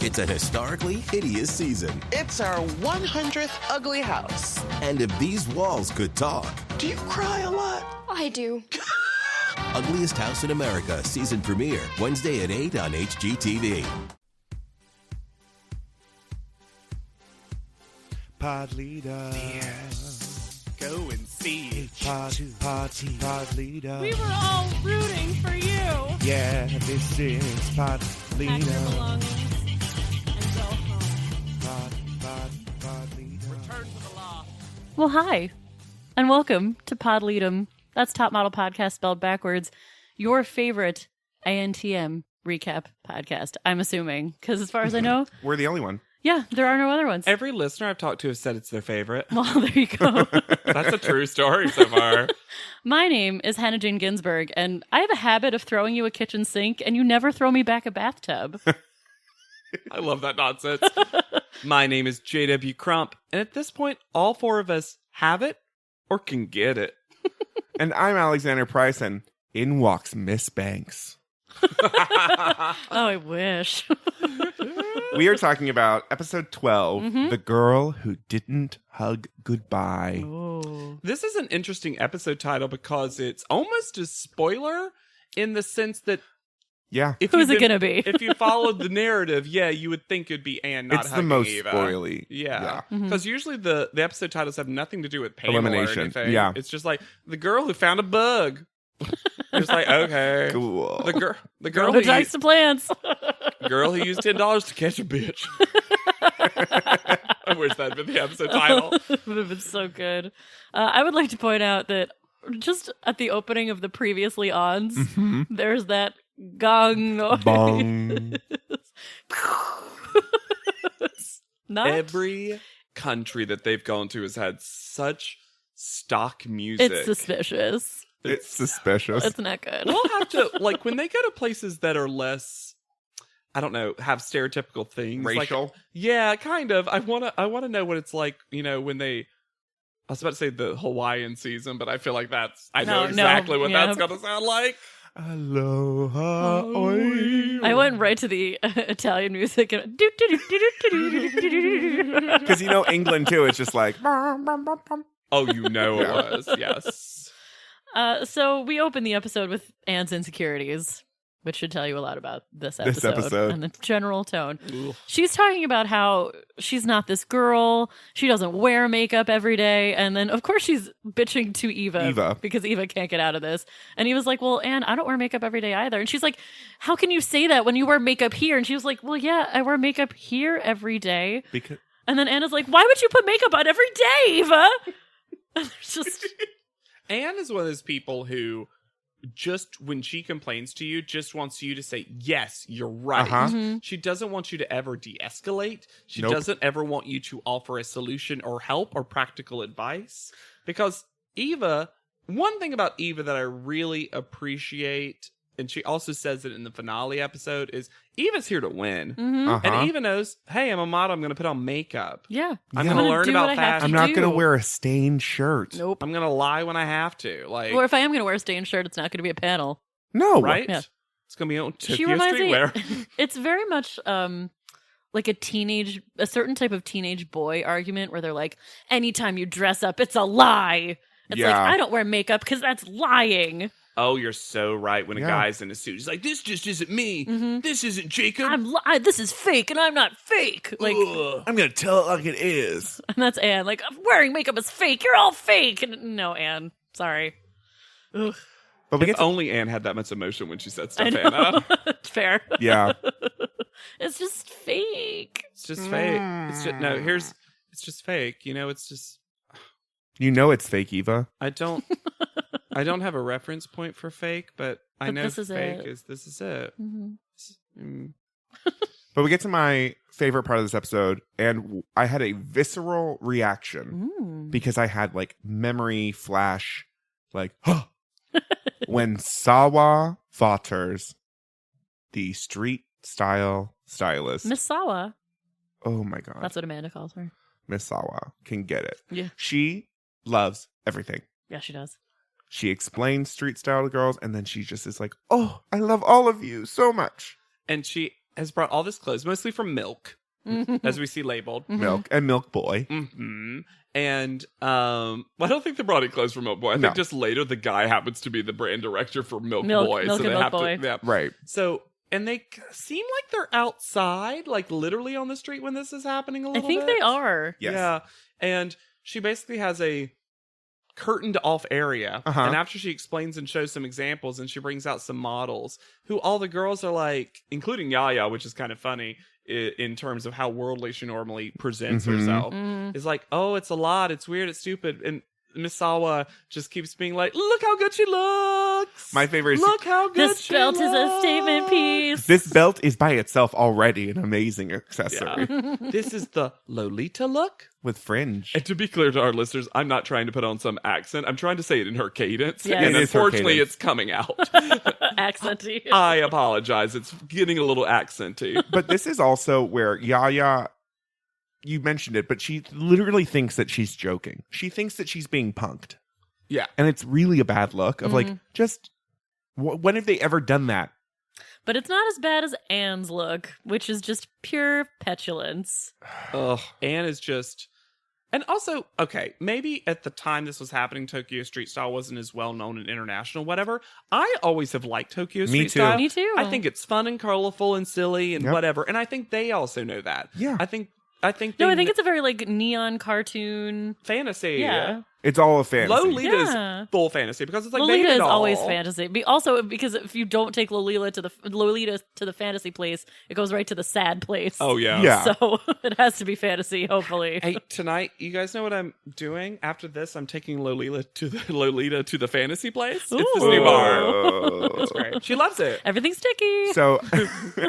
It's a historically hideous season. It's our 100th ugly house. And if these walls could talk... Do you cry a lot? I do. Ugliest House in America season premiere Wednesday at 8 on HGTV. Pod leader. Go and see. Pod leader. We were all rooting for you. Yeah, this is pod Pack leader. your belongings and go home. Pod leader. Return to the law. Well, hi, and welcome to Pod Leadum. That's Top Model Podcast spelled backwards. Your favorite ANTM recap podcast, I'm assuming, because as far as I know, We're the only one. yeah, there are no other ones. Every listener I've talked to has said it's their favorite. Well, there you go. That's a true story so far. My name is Hannah Jane Ginsburg, and I have a habit of throwing you a kitchen sink, and you never throw me back a bathtub. I love that nonsense. My name is JW Crump, and at this point, all four of us have it or can get it. And I'm Alexander Price, and in walks Miss Banks. Oh, I wish. We are talking about episode 12, The Girl Who Didn't Hug Goodbye. Oh. This is an interesting episode title because it's almost a spoiler in the sense that Yeah, Who's it gonna be? If you followed the narrative, yeah, you would think it'd be Anne not it's the hugging most Eva. spoily. Yeah, because usually the episode titles have nothing to do with Pamela Elimination. or anything. Yeah. It's just like the girl who found a bug. It's like, okay, Cool. the girl Girl who likes the plants. girl who used $10 to catch a bitch. I wish that'd been the episode title. It would have been so good. I would like to point out that just at the opening of the previously ons, there's that gong noise. Bong. Not Every country that they've gone to has had such stock music. it's suspicious. It's suspicious. It's not good. We'll have to, like, when they go to places that are less, I don't know, have stereotypical things. Racial? Like, yeah, kind of. I wanna know what it's like, you know, when they, I was about to say the Hawaiian season, but I feel like I know No, exactly what yeah. that's gonna sound like. Aloha. Oi. I went right to the Italian music. And Because you know England too, it's just like Oh, you know it was, yes. So we open the episode with Anne's insecurities, which should tell you a lot about this episode. And the general tone. Ugh. She's talking about how she's not this girl. She doesn't wear makeup every day. And then, of course, she's bitching to Eva. Because Eva can't get out of this. And Eva's like, well, Anne, I don't wear makeup every day either. And she's like, how can you say that when you wear makeup here? And she was like, well, yeah, I wear makeup here every day. because And then Anna's like, why would you put makeup on every day, Eva? And there's just... Anne is one of those people who just when she complains to you, just wants you to say, yes, you're right. Uh-huh. She doesn't want you to ever de-escalate. She Nope. doesn't ever want you to offer a solution or help or practical advice. Because Eva, one thing about Eva that I really appreciate, and she also says it in the finale episode, is Eva's here to win. Uh-huh. And Eva knows, hey, I'm a model, I'm going to put on makeup. Yeah. I'm Yeah. going to gonna learn do about what I have to fashion. I'm not do. going to wear a stained shirt. Nope. I'm going to lie when I have to. Like, Or if I am going to wear a stained shirt, it's not going to be a panel. No. right? Yeah. It's going to be on She Tokyo reminds me. Streetwear. It's very much like a certain type of teenage boy argument where they're like, anytime you dress up, it's a lie. It's like, Yeah. I don't wear makeup because that's lying. Oh, you're so right. When a Yeah. guy's in a suit, he's like, "This just isn't me. This isn't Jacob." This is fake, and I'm not fake. Like, Ugh. I'm going to tell it like it is. and that's Anne. Like, wearing makeup is fake. You're all fake. And no, Anne. Sorry. Ugh. But we If get to, only Anne had that much emotion when she said I stuff, know. Anna. It's fair. yeah. It's just fake. It's just fake. It's just no. It's just fake. You know, it's just. You know it's fake, Eva. I don't have a reference point for fake, but I But know this is fake it. is this is it. Mhm. Mm. But we get to my favorite part of this episode, and I had a visceral reaction Mm. because I had like memory flash, like, when Sawa Vaughters, the street style stylist, Miss Sawa. oh my God, That's what Amanda calls her. Miss Sawa can get it. Yeah. She loves everything. Yeah, she does. She explains street style to girls, and then she just is like, oh, I love all of you so much. And she has brought all this clothes, mostly from Milk, as we see labeled. Milk and Milk Boy. Mm-hmm. And I don't think they brought any clothes for Milk Boy. I think just later the guy happens to be the brand director for Milk Boy. Milk so and they Milk have Boy. to, yeah. Right. So, and they seem like they're outside, like literally on the street when this is happening a I little think bit. they are. Yes. Yeah. And she basically has a curtained off area. Uh-huh. And after she explains and shows some examples and she brings out some models who all the girls are like, including Yaya, which is kind of funny in terms of how worldly she normally presents herself, is like, oh, it's a lot. It's weird. It's stupid. And Miss Sawa just keeps being like, look how good she looks. My favorite is Look how good This she belt looks. is a statement piece. this belt is by itself already an amazing accessory Yeah. This is the Lolita look. with fringe. And to be clear to our listeners, I'm not trying to put on some accent. I'm trying to say it in her cadence. Yes. And It is her unfortunately, cadence. it's coming out. Accenty. I apologize. It's getting a little accenty. But this is also where Yaya, you mentioned it, but she literally thinks that she's joking. She thinks that she's being punked. Yeah. And it's really a bad look of like, just, when have they ever done that? But it's not as bad as Anne's look, which is just pure petulance. Ugh. Anne is just... And also, okay, maybe at the time this was happening, Tokyo Street Style wasn't as well known and international, whatever. I always have liked Tokyo Street Me too. Style. Me too. I think it's fun and colorful and silly and Yep. whatever. And I think they also know that. Yeah. I think No, I think it's a very like neon cartoon. fantasy. Yeah. It's all a fantasy. Lolita's Yeah. full fantasy because it's like Lolita Baby is doll. always fantasy. Also, because if you don't take Lolita to the fantasy place, it goes right to the sad place. Oh yeah. Yeah. So it has to be fantasy, hopefully. Hey, tonight, you guys know what I'm doing? After this, I'm taking Lolita to the fantasy place. It's this new Ooh. bar. Oh. It's great. She loves it. Everything's sticky. So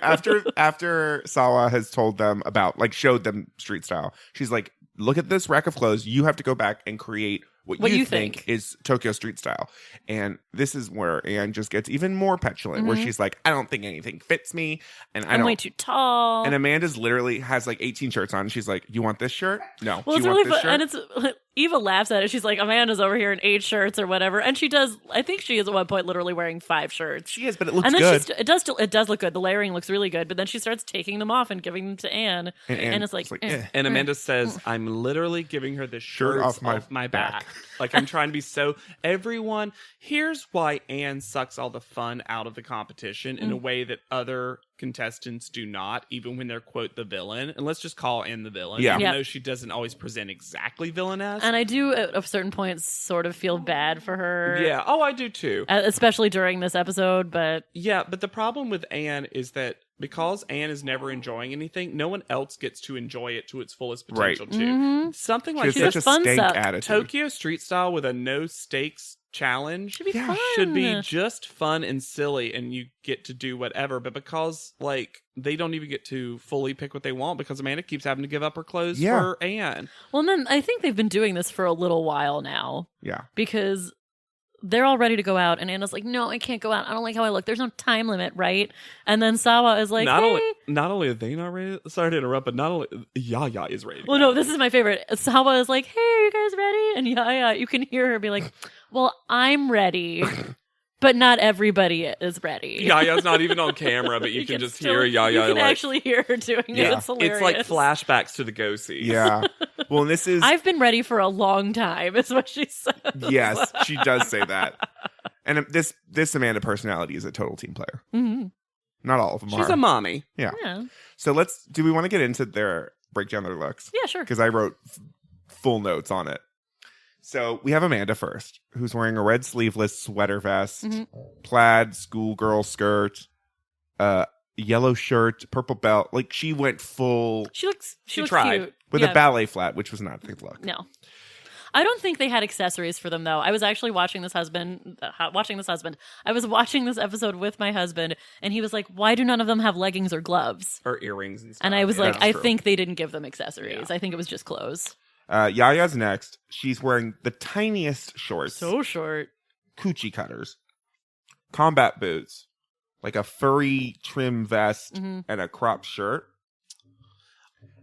after Sawa has told them about, like, showed them Street Style, she's like, look at this rack of clothes. You have to go back and create what you think is Tokyo Street Style. And this is where Anne just gets even more petulant, where she's like, I don't think anything fits me. And I'm way too tall. And Amanda's literally has like 18 shirts on. And she's like, you want this shirt? No. Well, Do it's you really want fun. this And shirt? it's Eva laughs at it. She's like, Amanda's over here in 8 shirts or whatever. And she does, I think she is at one point literally wearing 5 shirts. She is, but it looks And then good. it does look good. The layering looks really good. But then she starts taking them off and giving them to Anne. And it's like, eh. And Amanda says, I'm literally giving her this shirt Shirt off my back. Like, I'm trying to be so... Everyone... Here's why Anne sucks all the fun out of the competition in a way that other contestants do not, even when they're, quote, the villain. And let's just call Anne the villain. Yeah. Even Yep. though she doesn't always present exactly villainess. And I do, at a certain point, sort of feel bad for her. Yeah. Oh, I do too. Especially during this episode, but... Yeah, but the problem with Anne is that because Anne is never enjoying anything, no one else gets to enjoy it to its fullest potential too. Something She like has She such does a fun stank stuff. attitude. Tokyo Street Style with a no stakes challenge Should be fun. should be just fun and silly, and you get to do whatever. But because like they don't even get to fully pick what they want because Amanda keeps having to give up her clothes Yeah. for Anne. Well, and then I think they've been doing this for a little while now Yeah. because they're all ready to go out, and Anna's like, "No, I can't go out. I don't like how I look. There's no time limit, right?" And then Sawa is like, not "Hey." only are they not ready. Sorry to interrupt, but not only Yaya is ready. to Well, go. no, this is my favorite. Sawa is like, "Hey, are you guys ready?" And yeah, you can hear her be like, "Well, I'm ready, but not everybody is ready." Yaya's not even on camera, but you can just hear Yaya. You can like, actually hear her doing Yeah. it. It's hilarious. it's like flashbacks to the go-see. Yeah. Well, and this is... I've been ready for a long time, is what she says. Yes, she does say that. And this Amanda personality is a total team player. Mm-hmm. Not all of them She's are. a mommy. Yeah. Yeah. So do we want to get into break down their looks? Yeah, sure. Because I wrote full notes on it. So we have Amanda first, who's wearing a red sleeveless sweater vest, plaid schoolgirl skirt, yellow shirt, purple belt. Like, she went full She looks tried. cute. with Yeah. a ballet flat, which was not a good look. No. I don't think they had accessories for them though. I was actually watching this husband. I was watching this episode with my husband, and he was like, "Why do none of them have leggings or gloves?" Or earrings and stuff. And I was like, that's "I true. think they didn't give them accessories. Yeah. I think it was just clothes." Yaya's next. She's wearing the tiniest shorts, So short. coochie cutters, combat boots, like a furry trim vest, and a crop shirt.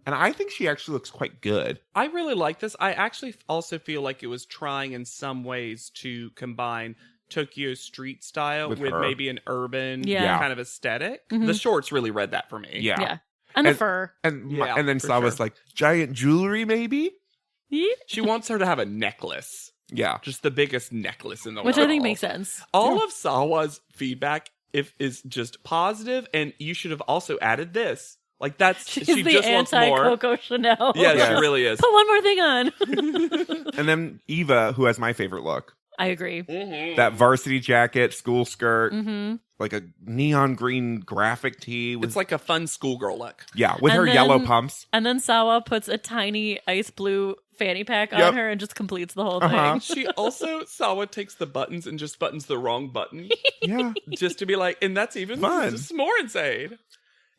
And I think she actually looks quite good. I really like this. I actually also feel like it was trying in some ways to combine Tokyo street style with her. maybe an urban Yeah. kind of aesthetic. Mhm. The shorts really read that for me. Yeah. And the fur. And Yeah, then for Sawa's sure. like, giant jewelry, maybe? She wants her to have a necklace. Yeah. Just the biggest necklace in the Which world. I think makes sense. All of Sawa's feedback is just positive, and you should have also added this. Like that's She's she the just wants more. anti-Coco Chanel. Yeah, Yes. she really is. Put one more thing on. And then Eva, who has my favorite look. I agree. That varsity jacket, school skirt, Mm-hmm. like a neon green graphic tee. With, It's like a fun schoolgirl look. yeah, with And her then- yellow pumps. And then Sawa puts a tiny ice blue fanny pack on Yep. her and just completes the whole Uh-huh. thing. She also Sawa takes the buttons and just buttons the wrong button Yeah. just to be like, and that's even Fun. just more insane.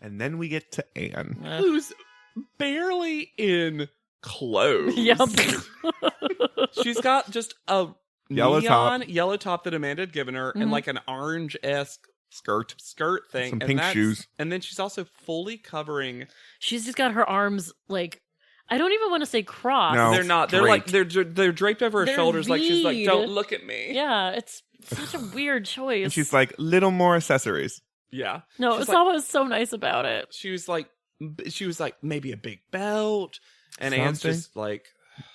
And then we get to Anne. Who's barely in clothes. Yep. She's got just a Yellow neon top. yellow top that Amanda had given her, and Mhm. like an orange-esque Skirt. skirt thing, Some and pink that's- shoes. and then she's also fully covering. She's just got her arms like, I don't even want to say crossed. No. They're not. They're like draped. they're draped over her They're shoulders, like she's like, V'd. "Don't look at me." Yeah, it's such a weird choice. And she's like, little more accessories. Yeah. no, she's Sawa was so nice about it. She was like, maybe a big belt, and Anne's Something. just like,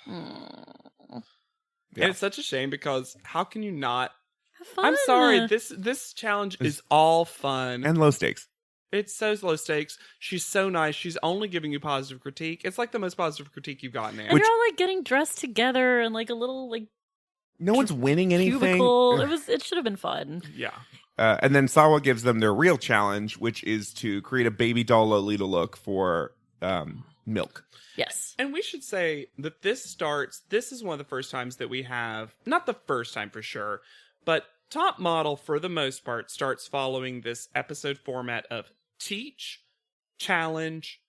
Yeah. and it's such a shame because how can you not? Have fun. I'm sorry. This challenge is all fun. And low stakes. It's so low stakes. She's so nice. She's only giving you positive critique. It's like the most positive critique you've gotten, Anne. And they're all like getting dressed together and like a little like No one's winning anything. cubicle. It should have been fun. Yeah. And then Sawa gives them their real challenge, which is to create a baby doll Lolita look for Milk. Yes. And we should say that this is one of the first times that we have, not the first time for sure, but Top Model, for the most part, starts following this episode format of teach, challenge,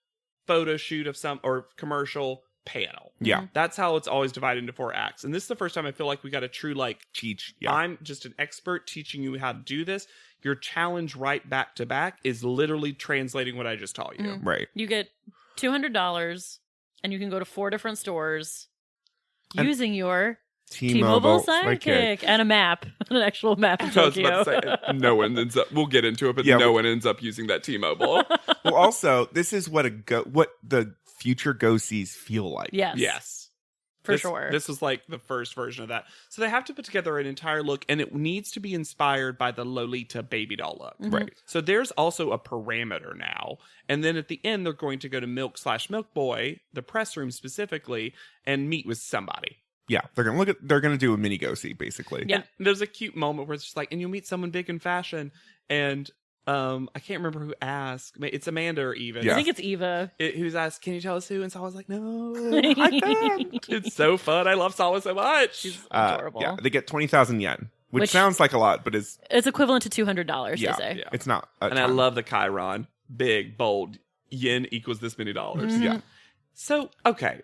photo shoot of some, or commercial, panel. Yeah. That's how it's always divided into 4 acts. And this is the first time I feel like we got a true, like, Cheech. Yeah. I'm just an expert teaching you how to do this. Your challenge right back to back is literally translating what I just taught you. Right. You get $200 and you can go to 4 different stores And- using your T-Mobile Sidekick and a map, an actual map of I was about Tokyo. to say, no one ends up, we'll get into it, but Yeah, no one ends up using that T-Mobile. Well, also, this is what what the future go-sees feel like. Yes. Yes. For sure. This was like the first version of that. So they have to put together an entire look, and it needs to be inspired by the Lolita baby doll look. Mm-hmm. Right. So there's also a parameter now. And then at the end, they're going to go to Milk Boy, the press room specifically, and meet with somebody. Yeah. They're gonna do a mini go-see, basically. Yeah. And there's a cute moment where it's just like, and you'll meet someone big in fashion. And I can't remember who asked. It's Amanda or even. Yeah. I think it's Eva. Who's asked, can you tell us who? And Sawa's like, no, I can't. It's so fun. I love Sawa so much. She's adorable. Yeah. They get 20,000 yen, which Which- sounds like a lot, but is It's equivalent to $200, yeah, they say. Yeah. it's not. A And I ton. love the Chiron. Big, bold. Yen equals this many dollars. Mhm. Yeah. So, okay.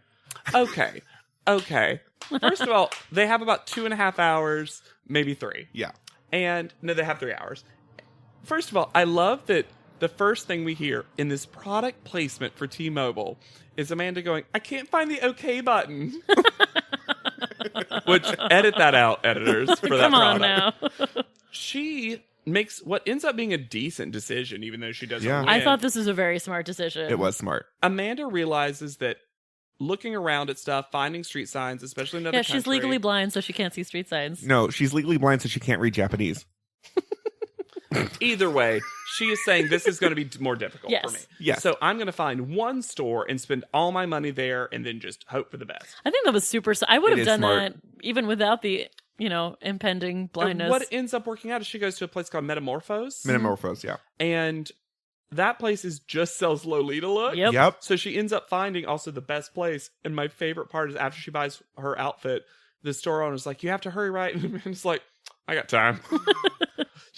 First of all, they have about 2.5 hours, maybe 3. Yeah. And no, they have 3 hours. First of all, I love that the first thing we hear in this product placement for T-Mobile is Amanda going, I can't find the OK button. Which, edit that out, editors, for that Come on product. now. She makes what ends up being a decent decision, even though she doesn't Yeah. win. I thought this was a very smart decision. It was smart. Amanda realizes that looking around at stuff, finding street signs, especially in another Yeah, she's country- legally blind, so she can't see street signs. No, she's legally blind, so she can't read Japanese. Either way, she is saying this is going to be more difficult Yes. for me. Yes. So I'm going to find one store and spend all my money there and then just hope for the best. I think that was super. I would It have is done smart. that even without the, impending blindness. And what ends up working out is she goes to a place called Metamorphose. Metamorphose, yeah. And that place just sells Lolita look. Yep. Yep. So she ends up finding also the best place. And my favorite part is after she buys her outfit, the store owner's like, you have to hurry, right? And it's like, I got time.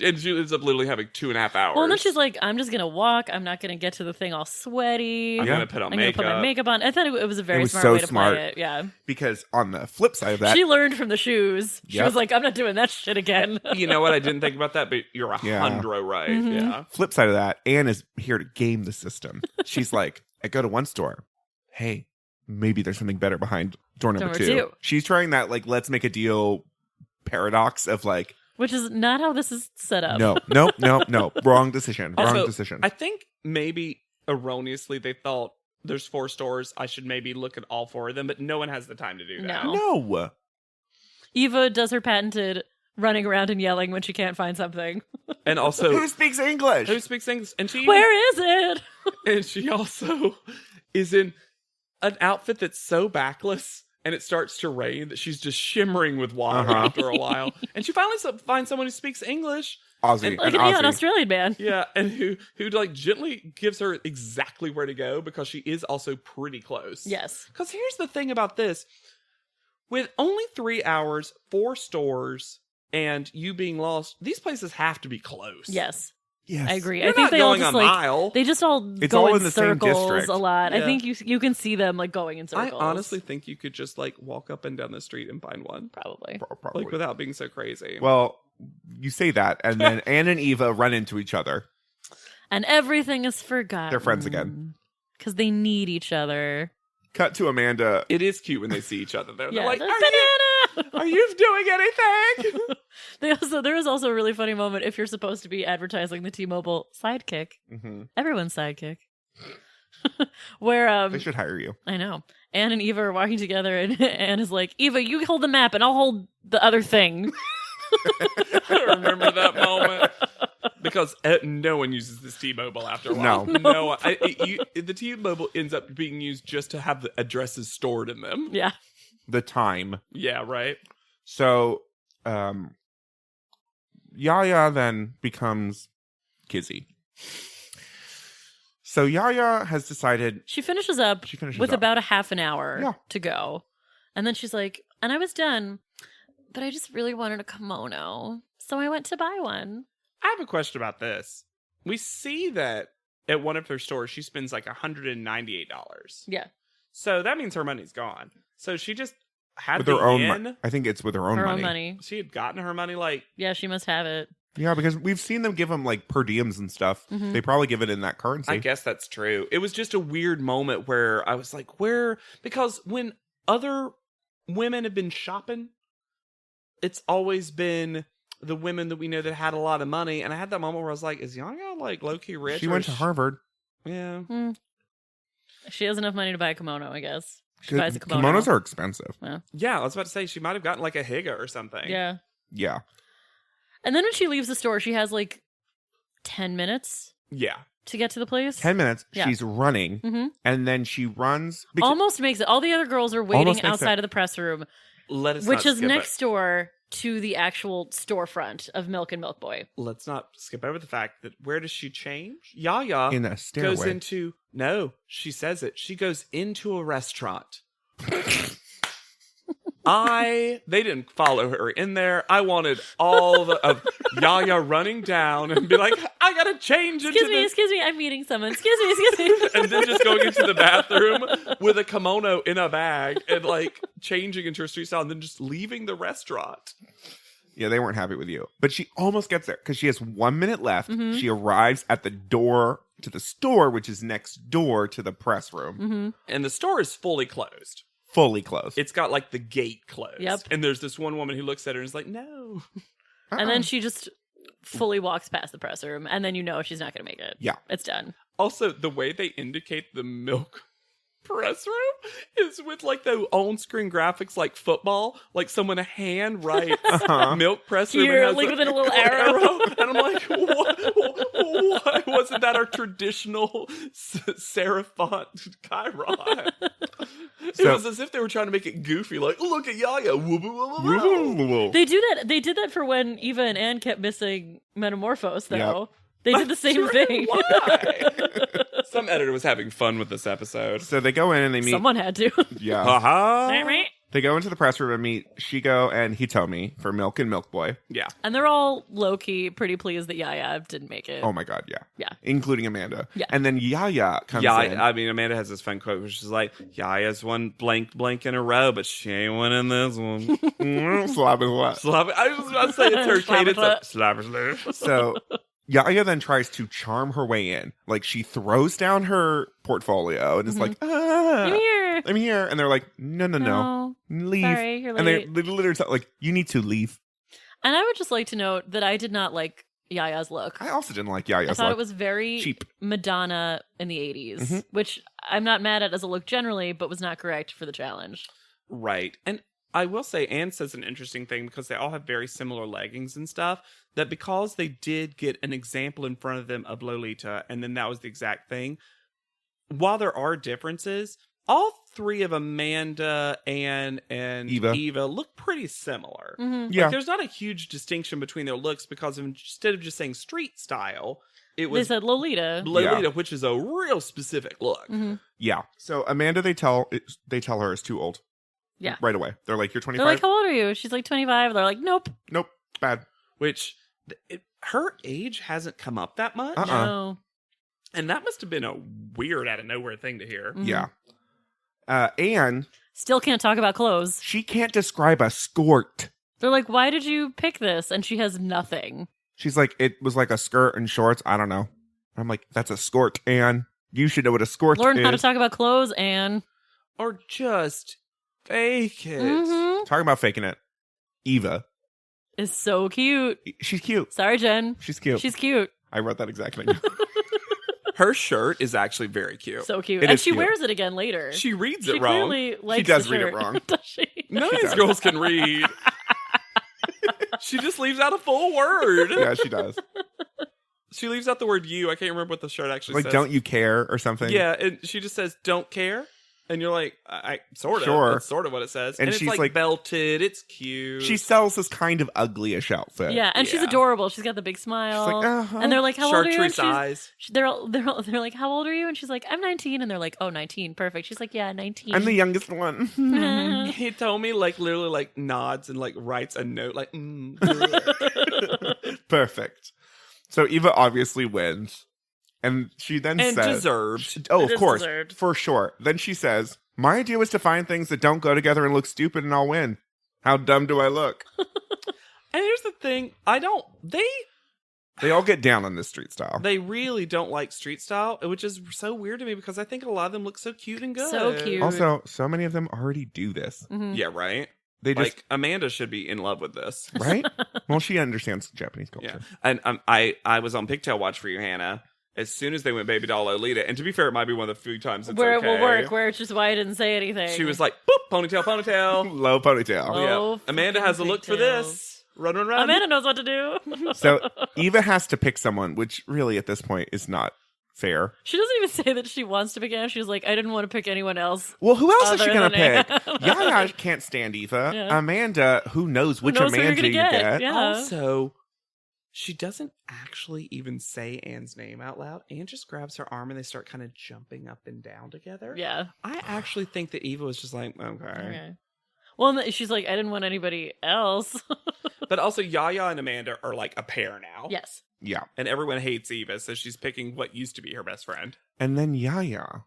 And she ends up literally having 2.5 hours. Well, and then she's like, I'm just going to walk. I'm not going to get to the thing all sweaty. I'm Yeah. going to put on I'm going to makeup. put my makeup on. I thought it was a very was smart so way to smart. play it. Yeah. Because on the flip side of that, She learned from the shoes. She Yep. was like, I'm not doing that shit again. You know what? I didn't think about that, but you're Yeah. 100 right. Mhm. Yeah. flip side of that, Anne is here to game the system. She's like, I go to one store. Hey, maybe there's something better behind door number Number two. two. She's trying that, like, let's make a deal paradox of like, Which is not how this is set up. No. Wrong decision. Also, Wrong decision. I think maybe erroneously they thought there's 4 stores. I should maybe look at all 4 of them, but no one has the time to do that. No. Eva does her patented running around and yelling when she can't find something. And also, Who speaks English? Where And is it? And she also is in an outfit that's so backless, and it starts to rain that she's just shimmering with water after a while. And she finally finds someone who speaks English. Aussie. Like an Australian man. Yeah, and who like gently gives her exactly where to go because she is also pretty close. Yes. Because here's the thing about this. With only 3 hours, 4 stores, and you being lost, these places have to be close. Yes. Yes. I agree. You're I think not they all going just a mile. they just all go all in in the same circles district. a lot. Yeah. I think you can see them like going in circles. I honestly think you could just like walk up and down the street and find one. Probably. Probably. Like without being so crazy. Well, you say that, and then Anne and Eva run into each other. And everything is forgotten. They're friends again. Because they need each other. Cut to Amanda. It is cute when they see each other. They're like, they're banana! Are you doing anything? There was also a really funny moment if you're supposed to be advertising the T-Mobile sidekick. Mm-hmm. Everyone's sidekick. Where They should hire you. I know. Anne and Eva are walking together and Anne is like, Eva, you hold the map and I'll hold the other thing. I remember that moment. Because no one uses this T-Mobile after a while. No. The T-Mobile ends up being used just to have the addresses stored in them. Yeah. The time. Yeah, right? So, Yaya then becomes Kizzy. So Yaya has decided She finishes up with up. about a half an hour Yeah. to go. And then she's like, and I was done, but I just really wanted a kimono. So I went to buy one. I have a question about this. We see that at one of their stores, she spends like $198. Yeah. So that means her money's gone. So she just had with the her own yen. I think it's with her own Her money. own money. She had gotten her money like... Yeah, she must have it. Yeah, because we've seen them give them like per diems and stuff. Mhm. They probably give it in that currency. I guess that's true. It was just a weird moment where I was like, where... Because when other women have been shopping, it's always been the women that we know that had a lot of money. And I had that moment where I was like, is Yaya like low-key rich? She went to Harvard. Yeah. She has enough money to buy a kimono, I guess. She buys a kimono. Kimonos are expensive. Yeah, I was about to say she might have gotten like a Higa or something. Yeah. Yeah. And then when she leaves the store, she has like 10 minutes Yeah. to get to the place. 10 minutes. Yeah. She's running. Mhm. And then she runs. Almost makes it. All the other girls are Almost waiting makes outside it. of the press room, Let us which not is skip next it. door to the actual storefront of Milk and Milk Boy. Let's not skip over the fact that where does she change? Yaya in a stairway. goes into... No, she says it. She goes into a restaurant. They didn't follow her in there. I wanted all of Yaya running down and be like, I gotta change into Excuse me, I'm meeting someone. Excuse me. and then just going into the bathroom with a kimono in a bag and like changing into her street style and then just leaving the restaurant. Yeah, they weren't happy with you. But she almost gets there because she has 1 minute left. Mhm. She arrives at the door to the store, which is next door to the press room. Mm-hmm. And the store is fully closed. Fully closed. It's got like the gate closed. Yep. And there's this one woman who looks at her and is like, no. And then she just fully walks past the press room, and then you know she's not going to make it. Yeah. It's done. Also, the way they indicate the milk press room is with like the on-screen graphics like football, like someone hand writes milk press room Here, and has like with a little arrow. And I'm like, why wasn't that our traditional serif font Chiron? It was as if they were trying to make it goofy, like, look at Yaya. Woo, woo, woo, woo, woo. They do that. They did that for when Eva and Anne kept missing Metamorphose, though. Yep. They did the same thing. Why? Some editor was having fun with this episode. So they go in and they meet. Someone had to. Yeah. Uh-huh. They go into the press room and meet Shigo and Hitomi for Milk and Milk Boy. Yeah. And they're all low-key pretty pleased that Yaya didn't make it. Oh my God, yeah. Yeah. Including Amanda. Yeah. And then Yaya comes Yeah, in. I mean, Amanda has this fun quote, which is like, Yaya's won blank in a row, but she ain't winning this one. Slap his lap. Slap it. I was about to say it's her Slap cadence. it up. Of, slap his lip. So Yaya then tries to charm her way in. Like she throws down her portfolio and is like, I'm here. I'm here. And they're like, no. No. Leave. Sorry, you're And late. they literally tell, like, you need to leave. And I would just like to note that I did not like Yaya's look. I also didn't like Yaya's look. I thought it was very cheap. Madonna in the 80s, which I'm not mad at as a look generally, but was not correct for the challenge. Right. And I will say, Anne says an interesting thing because they all have very similar leggings and stuff, that because they did get an example in front of them of Lolita, and then that was the exact thing, while there are differences, all three of Amanda, Anne, and Eva look pretty similar. Yeah. Like, there's not a huge distinction between their looks because instead of just saying street style, they said Lolita. Lolita, which is a real specific look. Yeah. So Amanda, they tell her is too old. Yeah. Right away. They're like, you're 25? They're like, how old are you? She's like 25. They're like, nope. Nope. Bad. Which, her age hasn't come up that much. No. And that must have been a weird out of nowhere thing to hear. Yeah. Anne. Still can't talk about clothes. She can't describe a skirt. They're like, why did you pick this? And she has nothing. She's like, it was like a skirt and shorts. I don't know. I'm like, that's a skirt, Anne. You should know what a skirt is. Learn how to talk about clothes, Anne. Or just fake it. Talking about faking it. Eva is so cute. She's cute. Sorry, Jen. She's cute. She's cute. I wrote that exactly. Her shirt is actually very cute. So cute. And she wears it again later. She reads it she wrong. Clearly likes she does the read shirt. it wrong. Does she? None of these girls can read. She just leaves out a full word. Yeah, she does. She leaves out the word you. I can't remember what the shirt actually says. Like, don't you care or something? Yeah, and she just says, don't care. And you're like, I sort of. Sure. That's sort of what it says. And it's she's like belted. It's cute. She sells this kind of uglyish outfit. Yeah, and she's adorable. She's got the big smile. She's like, uh-huh. And they're like, how old are you? Chartreuse eyes. They're like, how old are you? And she's like, I'm 19. And they're like, oh, 19. Perfect. She's like, yeah, 19. I'm the youngest one. He told me, like, literally, like, nods and, like, writes a note, like, Perfect. So Eva obviously wins. And she then says... And deserved. Oh, of course. Deserved. For sure. Then she says, my idea was to find things that don't go together and look stupid and I'll win. How dumb do I look? And here's the thing. They all get down on this street style. They really don't like street style, which is so weird to me because I think a lot of them look so cute and good. So cute. Also, so many of them already do this. Yeah, right? They just... Like, Amanda should be in love with this. Right? Well, she understands Japanese culture. Yeah. And I was on Pigtail Watch for you, Hannah, as soon as they went Baby Doll Lolita. And to be fair, it might be one of the few times it's where okay. it will work, where it's just why I didn't say anything. She was like, boop, ponytail, ponytail. Low ponytail. Oh, Yeah. Amanda has a look for pigtails. this. Run, run, run. Amanda knows what to do. So Eva has to pick someone, which really at this point is not fair. She doesn't even say that she wants to pick Anne. She's like, I didn't want to pick anyone else. Well, who else is she other going to than pick? Anne. Yaya can't stand Eva. Yeah. Amanda, who knows which knows who you're Amanda gonna you get. get. Yeah. Also, she doesn't actually even say Anne's name out loud. Anne just grabs her arm and they start kind of jumping up and down together. Yeah. I actually think that Eva was just like, okay. Well, and she's like, I didn't want anybody else. But also, Yaya and Amanda are like a pair now. Yes. Yeah. And everyone hates Eva, so she's picking what used to be her best friend. And then Yaya.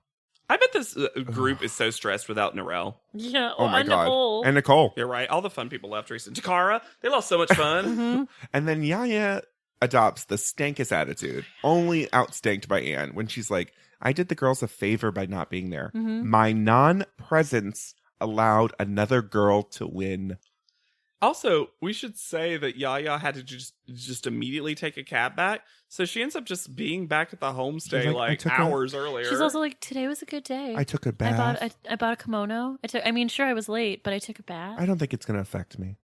I bet this group is so stressed without Narelle. Yeah. Oh my God. Nicole. And Nicole. You're right. All the fun people left recently. Takara, they lost so much fun. And then Yaya adopts the stankest attitude, only outstanked by Anne, when she's like, I did the girls a favor by not being there. My non-presence allowed another girl to win. Also, we should say that Yaya had to just immediately take a cab back, so she ends up just being back at the homestay like, hours earlier. She's also like, today was a good day. I took a bath. I bought a kimono. Sure, I was late, but I took a bath. I don't think it's going to affect me.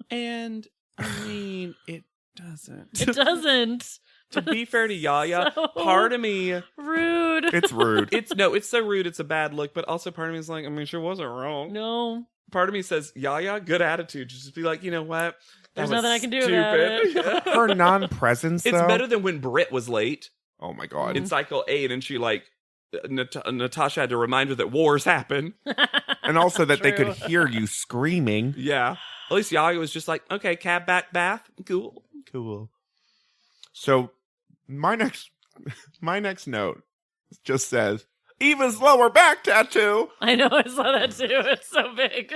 And, I mean, it doesn't. It doesn't. To be fair to Yaya, So part of me... Rude. It's rude. It's so rude, it's a bad look, but also part of me is like, I mean, she wasn't wrong. No. Part of me says, Yaya, good attitude. Just be like, you know what? There's nothing I can do about it. Her non-presence, It's though. better than when Britt was late Oh my God. in cycle 8 and she Natasha had to remind her that wars happen. And also that they could True. hear you screaming. Yeah. At least Yaya was just like, okay, cab back bath. Cool. Cool. So my next note just says, Eva's lower back tattoo. I know, I saw that too. It's so big.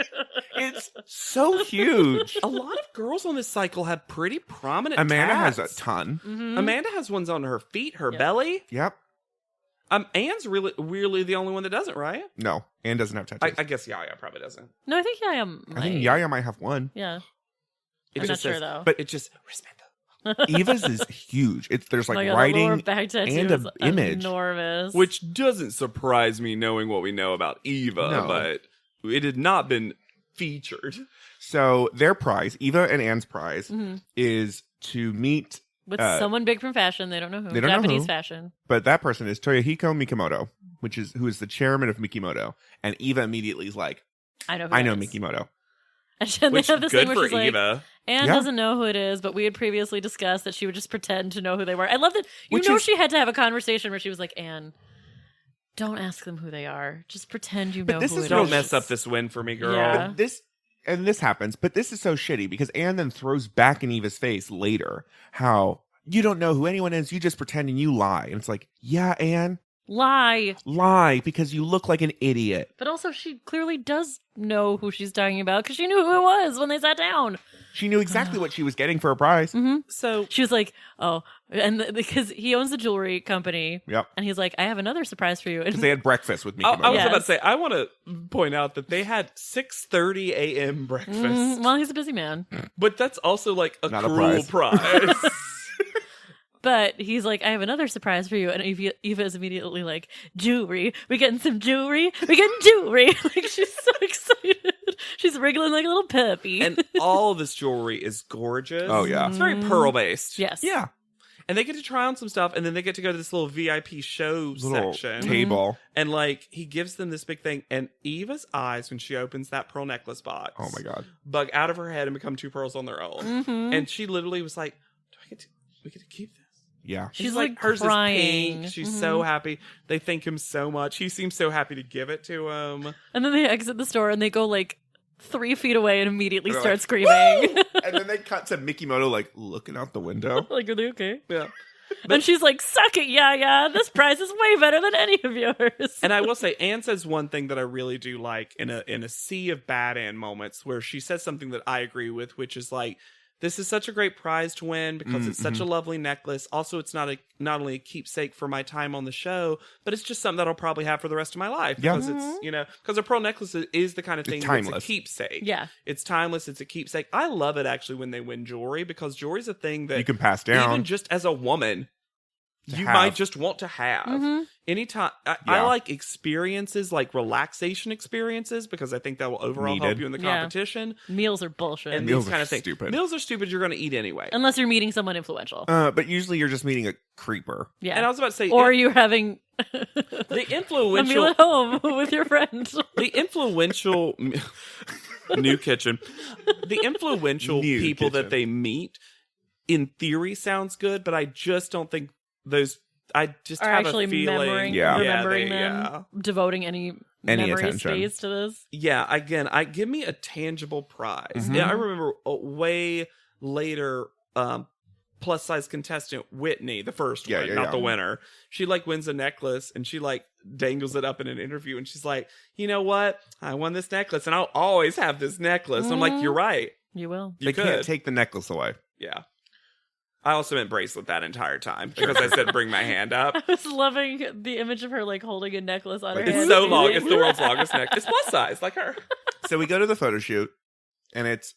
It's so huge. A lot of girls on this cycle have pretty prominent Amanda has tats. a ton. Mhm. Amanda has ones on her feet, her Yep. belly. Yep. Anne's really weirdly the only one that doesn't, right? No, Anne doesn't have tattoos. I guess Yaya probably doesn't. No, I think I am. I think Yaya might have one. Yeah. I'm not sure though. But it just Eva's is huge. There's like writing and an image, enormous, which doesn't surprise me knowing what we know about Eva, but it had not been featured. So their prize, Eva and Anne's prize, is to meet with someone big from fashion. They don't know who. They don't Japanese know who, fashion. But that person is Toyohiko Mikimoto, who is the chairman of Mikimoto. And Eva immediately is like, I know Mikimoto. And they have this thing where she's Eva. like, Anne doesn't know who it is, but we had previously discussed that she would just pretend to know who they were. I love that. She had to have a conversation where she was like, Anne, don't ask them who they are. Just pretend you know who it is. Don't mess up this win for me, girl. Yeah. But this happens, but this is so shitty because Anne then throws back in Eva's face later how you don't know who anyone is. You just pretend and you lie. And it's like, yeah, Anne. Lie because you look like an idiot. But also she clearly does know who she's talking about because she knew who it was when they sat down. She knew exactly what she was getting for a prize. Mm-hmm. So she was like, oh, and because he owns the jewelry company. Yep. And he's like, I have another surprise for you. Because they had breakfast with Mikimoto. I was about to say, I want to point out that they had 6:30 a.m. breakfast. Well, he's a busy man. But that's also like a Not cruel a prize. But he's like, I have another surprise for you. And Eva is immediately like, jewelry. We getting some jewelry? We getting jewelry. Like, she's so excited. She's wriggling like a little puppy. And all this jewelry is gorgeous. Oh, yeah. It's very pearl-based. Yes. Yeah. And they get to try on some stuff, and then they get to go to this little VIP show section. Table. And, like, he gives them this big thing, and Eva's eyes, when she opens that pearl necklace box, oh my God, bug out of her head and become two pearls on their own. Mm-hmm. And she literally was like, we get to keep this? Yeah. She's like hers crying. is pink. She's so happy. They thank him so much. He seems so happy to give it to him. And then they exit the store, and they go, like, 3 feet away and immediately start like, screaming. And then they cut to Mikimoto, like, looking out the window. Like, are they okay? Yeah. And she's like, suck it, yeah. This prize is way better than any of yours. And I will say, Anne says one thing that I really do like in a sea of bad Anne moments where she says something that I agree with, which is like, this is such a great prize to win because it's such a lovely necklace. Also, it's not only a keepsake for my time on the show, but it's just something that I'll probably have for the rest of my life. Yeah. Because it's, because a pearl necklace is the kind of thing that's a keepsake. Yeah. It's timeless. It's a keepsake. I love it actually when they win jewelry because jewelry's a thing that you can pass down. Even just as a woman, you might just want to have. Mm-hmm. Anytime I like experiences, like relaxation experiences, because I think that will overall help you in the competition. Meals are bullshit. And meals these kind are of things. stupid. Meals are stupid. You're going to eat anyway, unless you're meeting someone influential. But usually you're just meeting a creeper. Yeah. And I was about to say, or you're having the a influential meal at home with your friend. The influential new kitchen. The influential New people kitchen. that they meet, in theory, sounds good, but I just don't think those. I just are have actually a feeling, remembering them, devoting any memory attention. space to this. Yeah, again, give me a tangible prize. Mm-hmm. Yeah, I remember way later, plus size contestant Whitney, the first one, not the winner. She like wins a necklace and she like dangles it up in an interview and she's like, you know what? I won this necklace and I'll always have this necklace. I'm like, you're right. You will. They can't take the necklace away. Yeah. I also meant bracelet that entire time because I said bring my hand up. I was loving the image of her like holding a necklace on her hand. It's so long. It's the world's longest necklace. It's plus size, like her. So we go to the photo shoot, and it's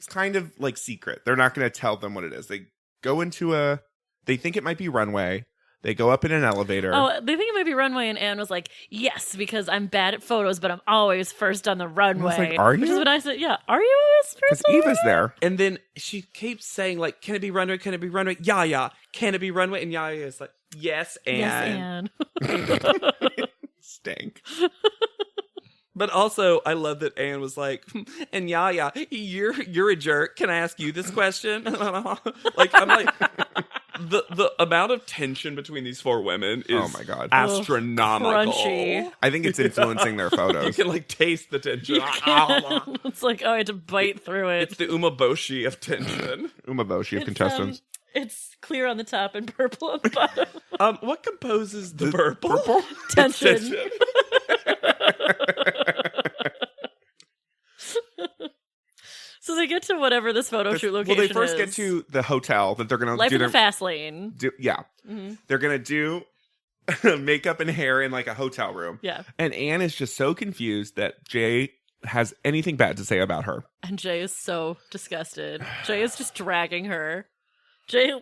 kind of like secret. They're not going to tell them what it is. They go into they think it might be runway. They go up in an elevator. Oh, they think it might be runway, and Anne was like, yes, because I'm bad at photos, but I'm always first on the runway. I was like, are you? Which is what I said, yeah. Are you always first Because on the Eva's runway? there. And then she keeps saying, like, can it be runway? Can it be runway? Yeah. Can it be runway? And Yaya is like, yes, Anne. Yes, Anne. Stank. But also, I love that Anne was like, and Yaya, you're a jerk. Can I ask you this question? Like, I'm like, the amount of tension between these four women is Oh my God. astronomical. Crunchy. I think it's influencing their You photos. can like taste the tension. It's like, oh, I had to bite through it. It's the umaboshi of tension. Umaboshi of contestants. It's clear on the top and purple on the bottom. What composes the purple? Purple? Tension. So they get to whatever this photo shoot location Well, they first is. get to the hotel that they're going to Life do in the their fast lane. yeah. Mm-hmm. They're going to do makeup and hair in like a hotel room. Yeah. And Anne is just so confused that Jay has anything bad to say about her. And Jay is so disgusted. Jay is just dragging her. Jay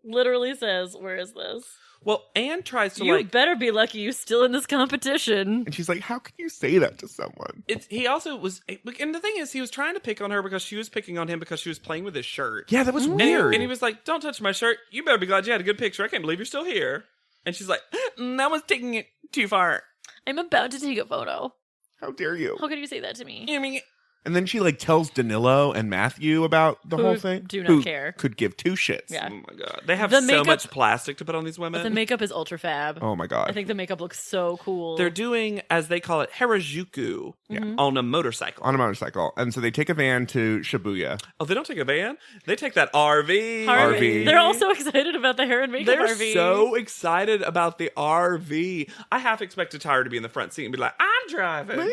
literally says, where is this? Well, Anne tries to You better be lucky you're still in this competition. And she's like, how can you say that to someone? He also was, and the thing is, he was trying to pick on her because she was picking on him because she was playing with his shirt. Yeah, that was weird. And he was like, don't touch my shirt. You better be glad you had a good picture. I can't believe you're still here. And she's like, that was taking it too far. I'm about to take a photo. How dare you? How could you say that to me? I mean, And then she like tells Danilo and Matthew about the Who whole thing. do not who care. Could give two shits. Yeah. oh my God. They have The so makeup- much plastic to put on these women. The makeup is ultra fab. Oh my God. I think the makeup looks so cool. They're doing, as they call it, Harajuku on a motorcycle. On a motorcycle. And so they take a van to Shibuya. Oh, they don't take a van. They take that RV. RV. They're all so excited about the hair and makeup They're RV. so excited about the RV. I half expected Tyra to be in the front seat and be like, I'm driving.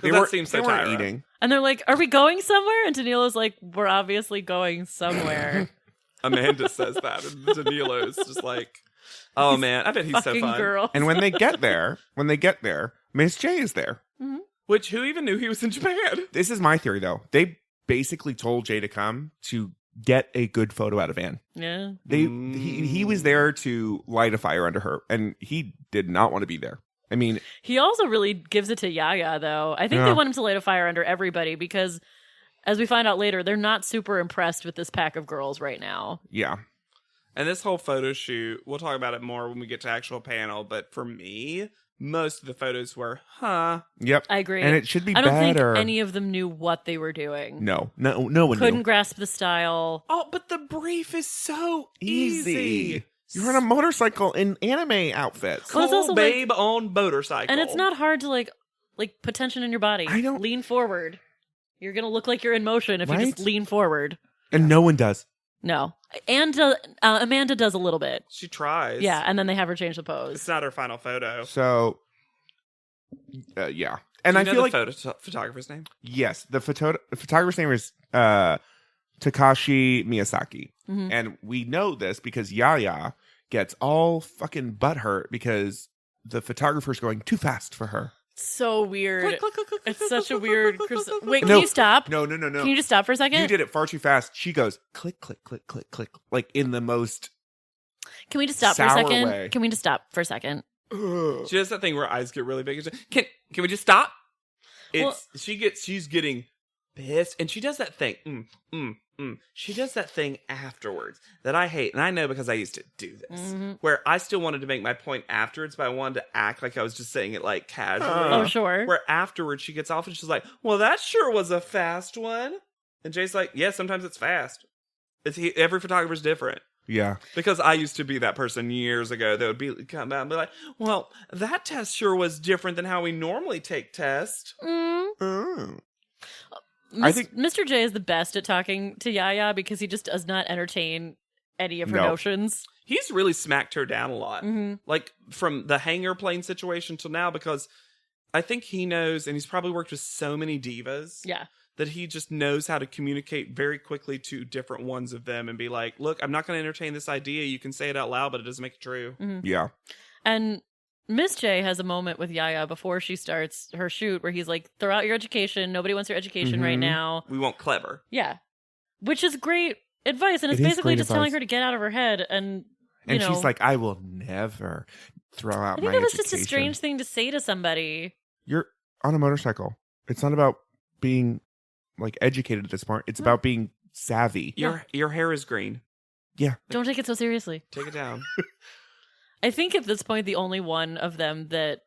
That seems so they weren't Tyra. eating. And they're like, are we going somewhere? And Danilo's like, we're obviously going somewhere. Amanda says that. And Danilo's just like, oh man, I bet he's so Fucking fun. girl. And when they get there, Miss J is there. Which, who even knew he was in Japan? This is my theory, though. They basically told Jay to come to get a good photo out of Anne. Yeah. He was there to light a fire under her, and he did not want to be there. I mean, He also really gives it to Yaya, though. I think Yeah. they want him to light a fire under everybody because, as we find out later, they're not super impressed with this pack of girls right now. yeah. And this whole photo shoot, we'll talk about it more when we get to actual panel, but for me, most of the photos were, Yep. I agree. And it should be I don't better. think any of them knew what they were doing. No one Couldn't knew. grasp the style. Oh, but the brief is so easy. You're on a motorcycle in anime outfits. Well, it's Cool also babe on motorcycle. And it's not hard to like put tension in your body. I don't- Lean forward. You're gonna look like you're in motion if you Right? just lean forward. And no one does. No, and Amanda does a little bit. She tries. Yeah, and then they have her change the pose. It's not her final photo. So, yeah. And Do you I know feel the like, photographer's name? yes, the photographer's name is Takashi Miyazaki. Mhm. And we know this because Yaya gets all fucking butthurt because the photographer's going too fast for her. So weird. It's such a weird. Wait, No. can you stop? No. Can you just stop for a second? You did it far too fast. She goes click, click, click, click, click, like in the most. Can we just stop for a sour second? way. Can we just stop for a second? She does that thing where her eyes get really big. Can we just stop? She's getting pissed, and she does that thing. She does that thing afterwards that I hate, and I know because I used to do this, where I still wanted to make my point afterwards, but I wanted to act like I was just saying it like casually. Oh, sure. Where afterwards she gets off and she's like, "Well, that sure was a fast one," and Jay's like, "Yeah, sometimes it's fast. Every photographer's different." Yeah. Because I used to be that person years ago that would come out and be like, well, that test sure was different than how we normally take tests. Oh. I think- Mr. J is the best at talking to Yaya because he just does not entertain any of her No. notions. He's really smacked her down a lot. Mm-hmm. Like from the hangar plane situation till now, because I think he knows, and he's probably worked with so many divas. Yeah. That he just knows how to communicate very quickly to different ones of them and be like, look, I'm not going to entertain this idea. You can say it out loud, but it doesn't make it true. Mm-hmm. Yeah. And Miss J has a moment with Yaya before she starts her shoot where he's like, throw out your education. Nobody wants your education right now. We want clever. Yeah. Which is great advice. And it's It is basically great just telling advice. her to get out of her head. And, you And know, she's like, I will never throw out I think my that was education. just a strange thing to say to somebody. You're on a motorcycle. It's not about being like educated at this point. It's about being savvy. Your hair is green. Yeah. Don't take it so seriously. Take it down. I think at this point, the only one of them that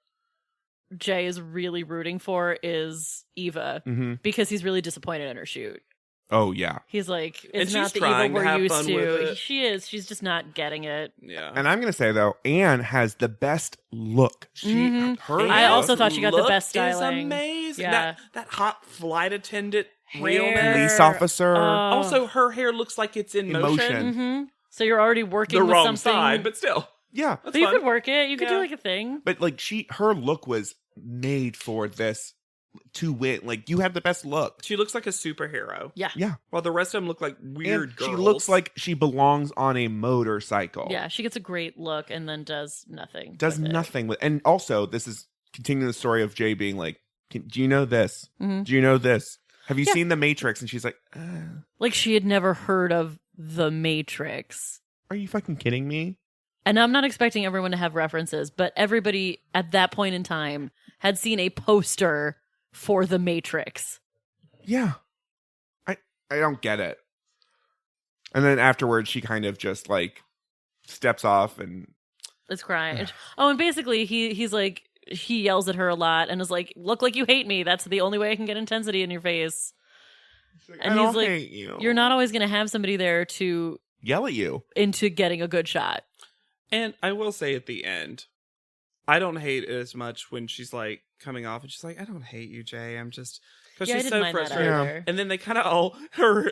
Jay is really rooting for is Eva Mm-hmm. because he's really disappointed in her shoot. Oh, yeah. He's like, And it's she's not the trying Eva to we're have used fun with to. it. She is. She's just not getting it. Yeah. And I'm going to say, though, Anne has the best look. Her I look- also thought she got the look best is styling. amazing. Yeah. That hot flight attendant Hair. realness. police officer. Also, her hair looks like it's in motion. Mm-hmm. So you're already working The with wrong something. side, but still. yeah. But you fun. could work it. You could do Yeah. like a thing. But like her look was made for this to win. Like you have the best look. She looks like a superhero. Yeah. Yeah. While the rest of them look like weird And girls. she looks like she belongs on a motorcycle. Yeah. She gets a great look and then does nothing. Does with it. nothing with. And also, this is continuing the story of Jay being like, do you know this? Mm-hmm. Do you know this? Have you seen The Matrix? And she's like, like she had never heard of The Matrix. Are you fucking kidding me? And I'm not expecting everyone to have references, but everybody at that point in time had seen a poster for The Matrix. Yeah. I don't get it. And then afterwards, she kind of just like steps off and is crying. Oh, and basically he's like, he yells at her a lot and is like, look like you hate me. That's the only way I can get intensity in your face. And he's like, hate you. You're not always going to have somebody there to yell at you into getting a good shot. And I will say at the end, I don't hate it as much when she's like coming off and she's like, I don't hate you, Jay. I'm just, because she's so frustrated. Yeah. And then they kind of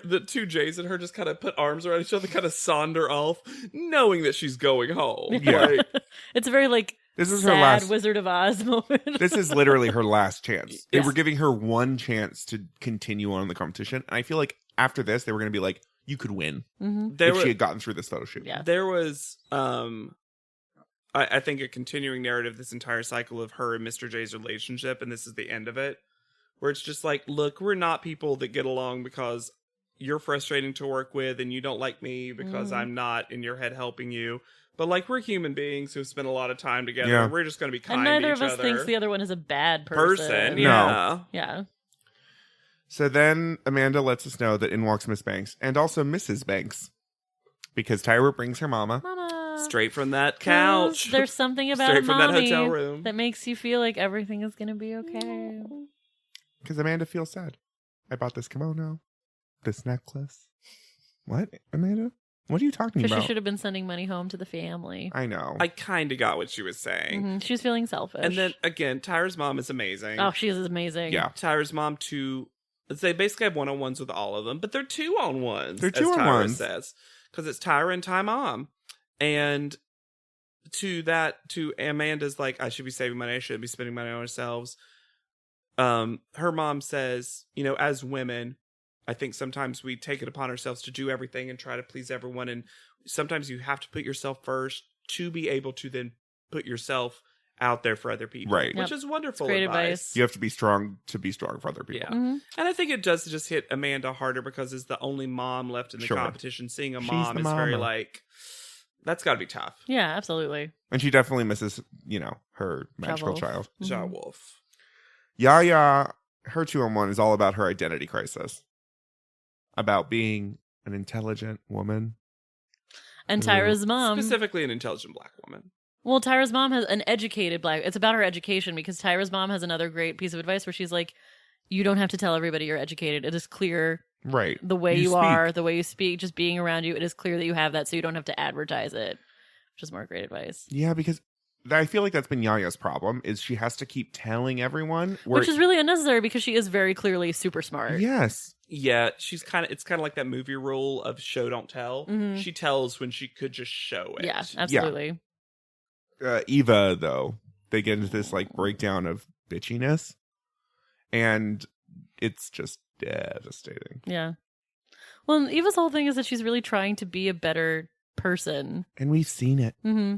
the two Jays and her just kind of put arms around each other, kind of saunter off, knowing that she's going home. Yeah. Like, it's very like, this is sad her last Wizard of Oz moment. This is literally her last chance. Yes. They were giving her one chance to continue on in the competition. And I feel like after this, they were going to be like, you could win if she had gotten through this photo shoot. Yeah. There was, I think, a continuing narrative this entire cycle of her and Mr. J's relationship, and this is the end of it, where it's just like, look, we're not people that get along because you're frustrating to work with and you don't like me because I'm not in your head helping you. But like, we're human beings who spend a lot of time together. Yeah. We're just going to be kind and neither to of each us other. thinks the other one is a bad person. Yeah. Yeah. So then Amanda lets us know that in walks Miss Banks and also Mrs. Banks because Tyra brings her mama. Straight from that couch. There's something about Straight from that mommy hotel room that makes you feel like everything is going to be okay. Because Amanda feels sad. I bought this kimono, this necklace. What, Amanda? What are you talking about? Because she should have been sending money home to the family. I know. I kind of got what she was saying. She was feeling selfish. And then, again, Tyra's mom is amazing. Oh, she is amazing. Yeah. Tyra's mom, they basically have one-on-ones with all of them, but they're 2-on-1s. They're 2-on-1s. Tyra says. Because it's Tyra and Ty Mom. And to Amanda's like, I should be saving money, I should be spending money on ourselves. Her mom says, as women, I think sometimes we take it upon ourselves to do everything and try to please everyone. And sometimes you have to put yourself first to be able to then put yourself out there for other people. Right. Which is wonderful great advice. You have to be strong for other people. Yeah. And I think it does just hit Amanda harder because as the only mom left in the competition, seeing a mom is very like, that's got to be tough. Yeah, absolutely. And she definitely misses, her magical child. Ja Wolf. Yaya, her 2-on-1 is all about her identity crisis. About being an intelligent woman. And Tyra's mom. Specifically an intelligent black woman. Well, Tyra's mom has an educated black. It's about her education because Tyra's mom has another great piece of advice where she's like, you don't have to tell everybody you're educated. It is clear. Right. The way you are, the way you speak, just being around you, it is clear that you have that, so you don't have to advertise it, which is more great advice. Yeah, because I feel like that's been Yaya's problem, is she has to keep telling everyone. Which is really unnecessary because she is very clearly super smart. Yes. Yeah, it's kind of like that movie rule of show, don't tell. She tells when she could just show it. Yeah, absolutely. Yeah. Eva, though, they get into this like breakdown of bitchiness, and it's just devastating. Yeah. Well, and Eva's whole thing is that she's really trying to be a better person. And we've seen it. Mm-hmm.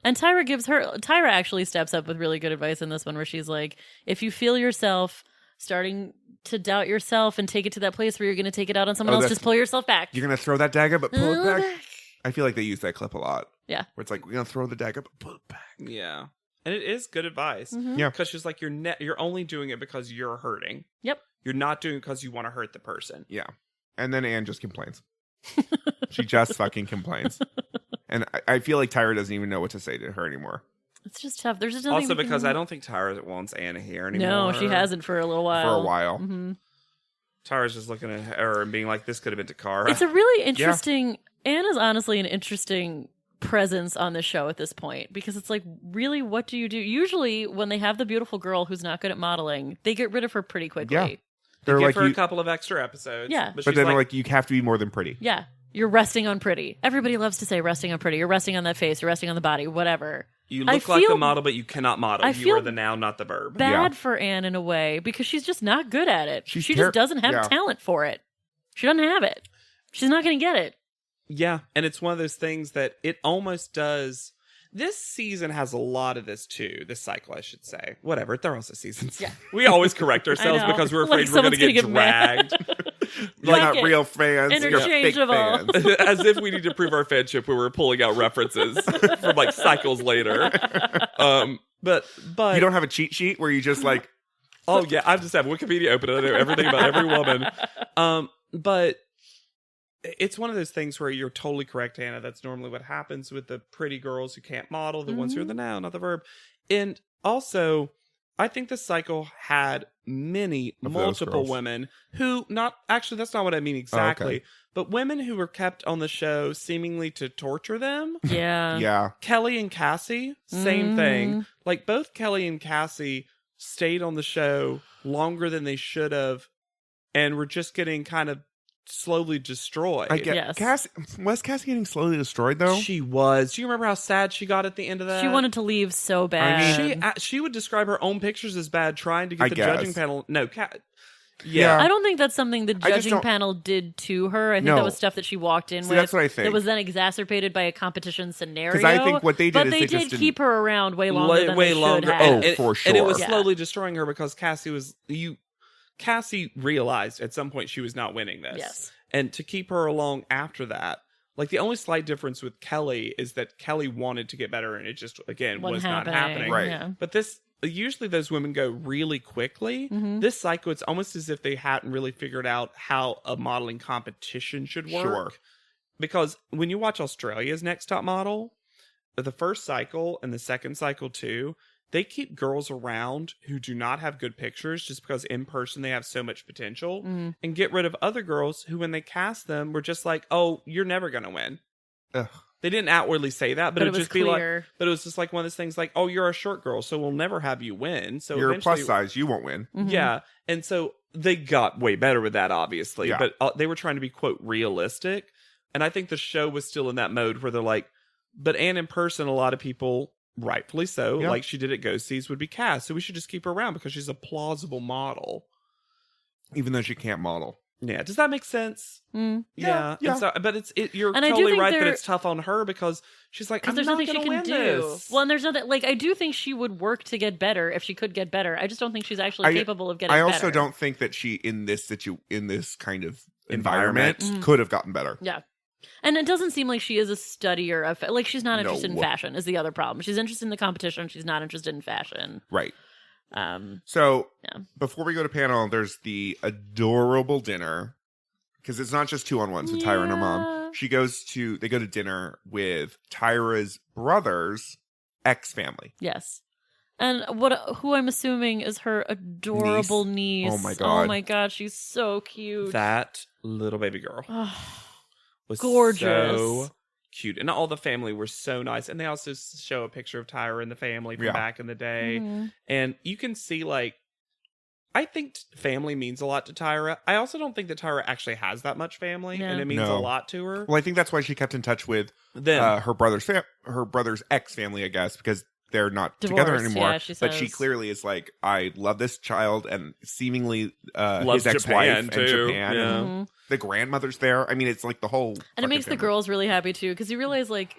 And Tyra actually steps up with really good advice in this one where she's like, if you feel yourself starting to doubt yourself and take it to that place where you're going to take it out on someone else, just pull yourself back. You're going to throw that dagger, but pull it back. I feel like they use that clip a lot. Yeah. Where it's like, we're going to throw the dagger, but pull it back. Yeah. And it is good advice. Mm-hmm. Yeah. Because she's like, you're only doing it because you're hurting. Yep. You're not doing it because you want to hurt the person. Yeah. And then Anne just complains. She just fucking complains. And I feel like Tyra doesn't even know what to say to her anymore. It's just tough. There's just nothing also because I don't think Tyra wants Anna here anymore. No, she hasn't for a little while. For a while. Mm-hmm. Tyra's just looking at her and being like, this could have been Takara. It's a really interesting... Yeah. Anna's honestly an interesting presence on the show at this point because it's like, really, what do you do? Usually when they have the beautiful girl who's not good at modeling, they get rid of her pretty quickly. Yeah. They give her a couple of extra episodes. Yeah. But then they're like, you have to be more than pretty. Yeah. You're resting on pretty. Everybody loves to say resting on pretty. You're resting on that face. You're resting on the body. Whatever. You look like the model, but you cannot model. You are the noun, not the verb. Bad for Anne in a way because she's just not good at it. She just doesn't have talent for it. She doesn't have it. She's not going to get it. Yeah. And it's one of those things that it almost does. This season has a lot of this too. This cycle, I should say. Whatever. They're also seasons. Yeah. We always correct ourselves because we're afraid we're going to get dragged. You're not real fans. You're fake fans. As if we need to prove our fanship when we're pulling out references from like cycles later. But you don't have a cheat sheet where you just like, oh yeah, I just have Wikipedia open and I know everything about every woman. But it's one of those things where you're totally correct, Hannah. That's normally what happens with the pretty girls who can't model, the ones who are the noun, not the verb. And also, I think the cycle had multiple women who that's not what I mean exactly, but women who were kept on the show seemingly to torture them. Yeah. Yeah. Kelly and Cassie, same thing. Like both Kelly and Cassie stayed on the show longer than they should have and were just getting kind of slowly destroyed. I get Cassie. Was Cassie getting slowly destroyed though? She was. Do you remember how sad she got at the end of that? She wanted to leave so bad. I mean, she would describe her own pictures as bad, trying to get the judging panel. No, yeah. I don't think that's something the judging panel did to her. I think that was stuff that she walked in with. That's what I think. That was then exacerbated by a competition scenario. Because I think what they did but is they did keep her around way longer than they should have. Oh, for sure. And it was slowly destroying her because Cassie realized at some point she was not winning this. Yes. And to keep her along after that, like the only slight difference with Kelly is that Kelly wanted to get better and it just, again, was not happening. Right. Yeah. But usually those women go really quickly. This cycle, it's almost as if they hadn't really figured out how a modeling competition should work. Sure. Because when you watch Australia's Next Top Model, the first cycle and the second cycle too, they keep girls around who do not have good pictures just because in person they have so much potential and get rid of other girls who, when they cast them, were just like, oh, you're never going to win. Ugh. They didn't outwardly say that, but it would just clear. be like, but it was just like one of those things like, oh, you're a short girl, so we'll never have you win. So you're a plus size, you won't win. Yeah. And so they got way better with that, obviously, but they were trying to be, quote, realistic. And I think the show was still in that mode where they're like, but and in person, a lot of people, rightfully so, like she did at Ghosties, would be cast. So we should just keep her around because she's a plausible model. Even though she can't model. Yeah. Does that make sense? Yeah. And so, but you're and totally right that it's tough on her because she's like, I'm there's not nothing she gonna can win do. this. Well, and there's nothing, like, I do think she would work to get better if she could get better. I just don't think she's actually capable of getting better. I also don't think that she, in this kind of environment could have gotten better. Yeah. And it doesn't seem like she is a studier of, like, she's not interested in fashion is the other problem. She's interested in the competition. She's not interested in fashion. Right. So before we go to panel, there's the adorable dinner because it's not just 2-on-1s with Tyra and her mom. They go to dinner with Tyra's brother's ex-family. Yes. And who I'm assuming is her adorable niece. Oh my God. Oh my God. She's so cute. That little baby girl. Was gorgeous, so cute, and all the family were so nice. And they also show a picture of Tyra and the family from back in the day, and you can see, like, I think family means a lot to Tyra. I also don't think that Tyra actually has that much family, and it means a lot to her. Well, I think that's why she kept in touch with her brother's ex family, I guess, because they're not together anymore. Yeah, but she clearly is like, I love this child, and seemingly his ex-wife Japan, and Japan. Yeah. And the grandmother's there. I mean, it's like the whole. And it makes the girls really happy too, because you realize, like,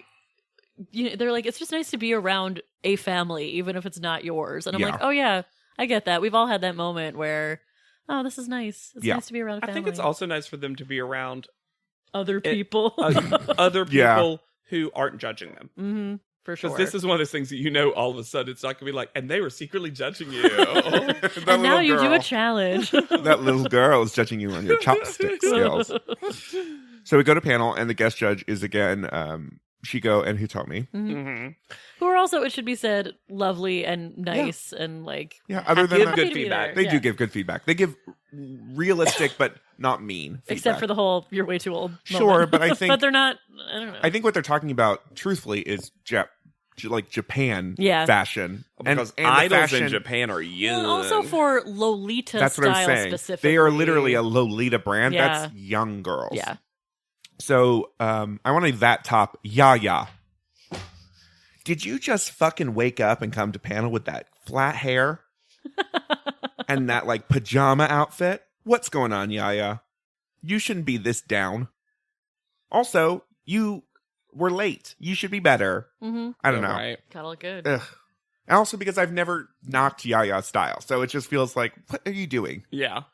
they're like, it's just nice to be around a family, even if it's not yours. And I'm like, oh yeah, I get that. We've all had that moment where, oh, this is nice. It's nice to be around a family. I think it's also nice for them to be around other people, other people who aren't judging them. Mm-hmm. For sure. Because this is one of those things that, all of a sudden, it's not going to be like, and they were secretly judging you. And now you do a challenge. That little girl is judging you on your chopstick skills. So we go to panel, and the guest judge is again Shiko and Hitomi. Who are also, it should be said, lovely and nice and like. Yeah, other than give good feedback. They do give good feedback. They give realistic but not mean feedback. Except for the whole "you're way too old" moment. Sure, but I think but they're not. I don't know. I think what they're talking about, truthfully, is like Japan fashion. Because and idols in Japan are young. Well, also for Lolita That's what style I'm saying. specifically. They are literally a Lolita brand. Yeah. That's young girls. Yeah. So I wanted that top. Yaya. Did you just fucking wake up and come to panel with that flat hair and that like pajama outfit? What's going on, Yaya? You shouldn't be this down. Also, you we're late. You should be better. Mm-hmm. I don't know. Right. Gotta look good. Ugh. And also because I've never knocked Yaya's style. So it just feels like, what are you doing? Yeah.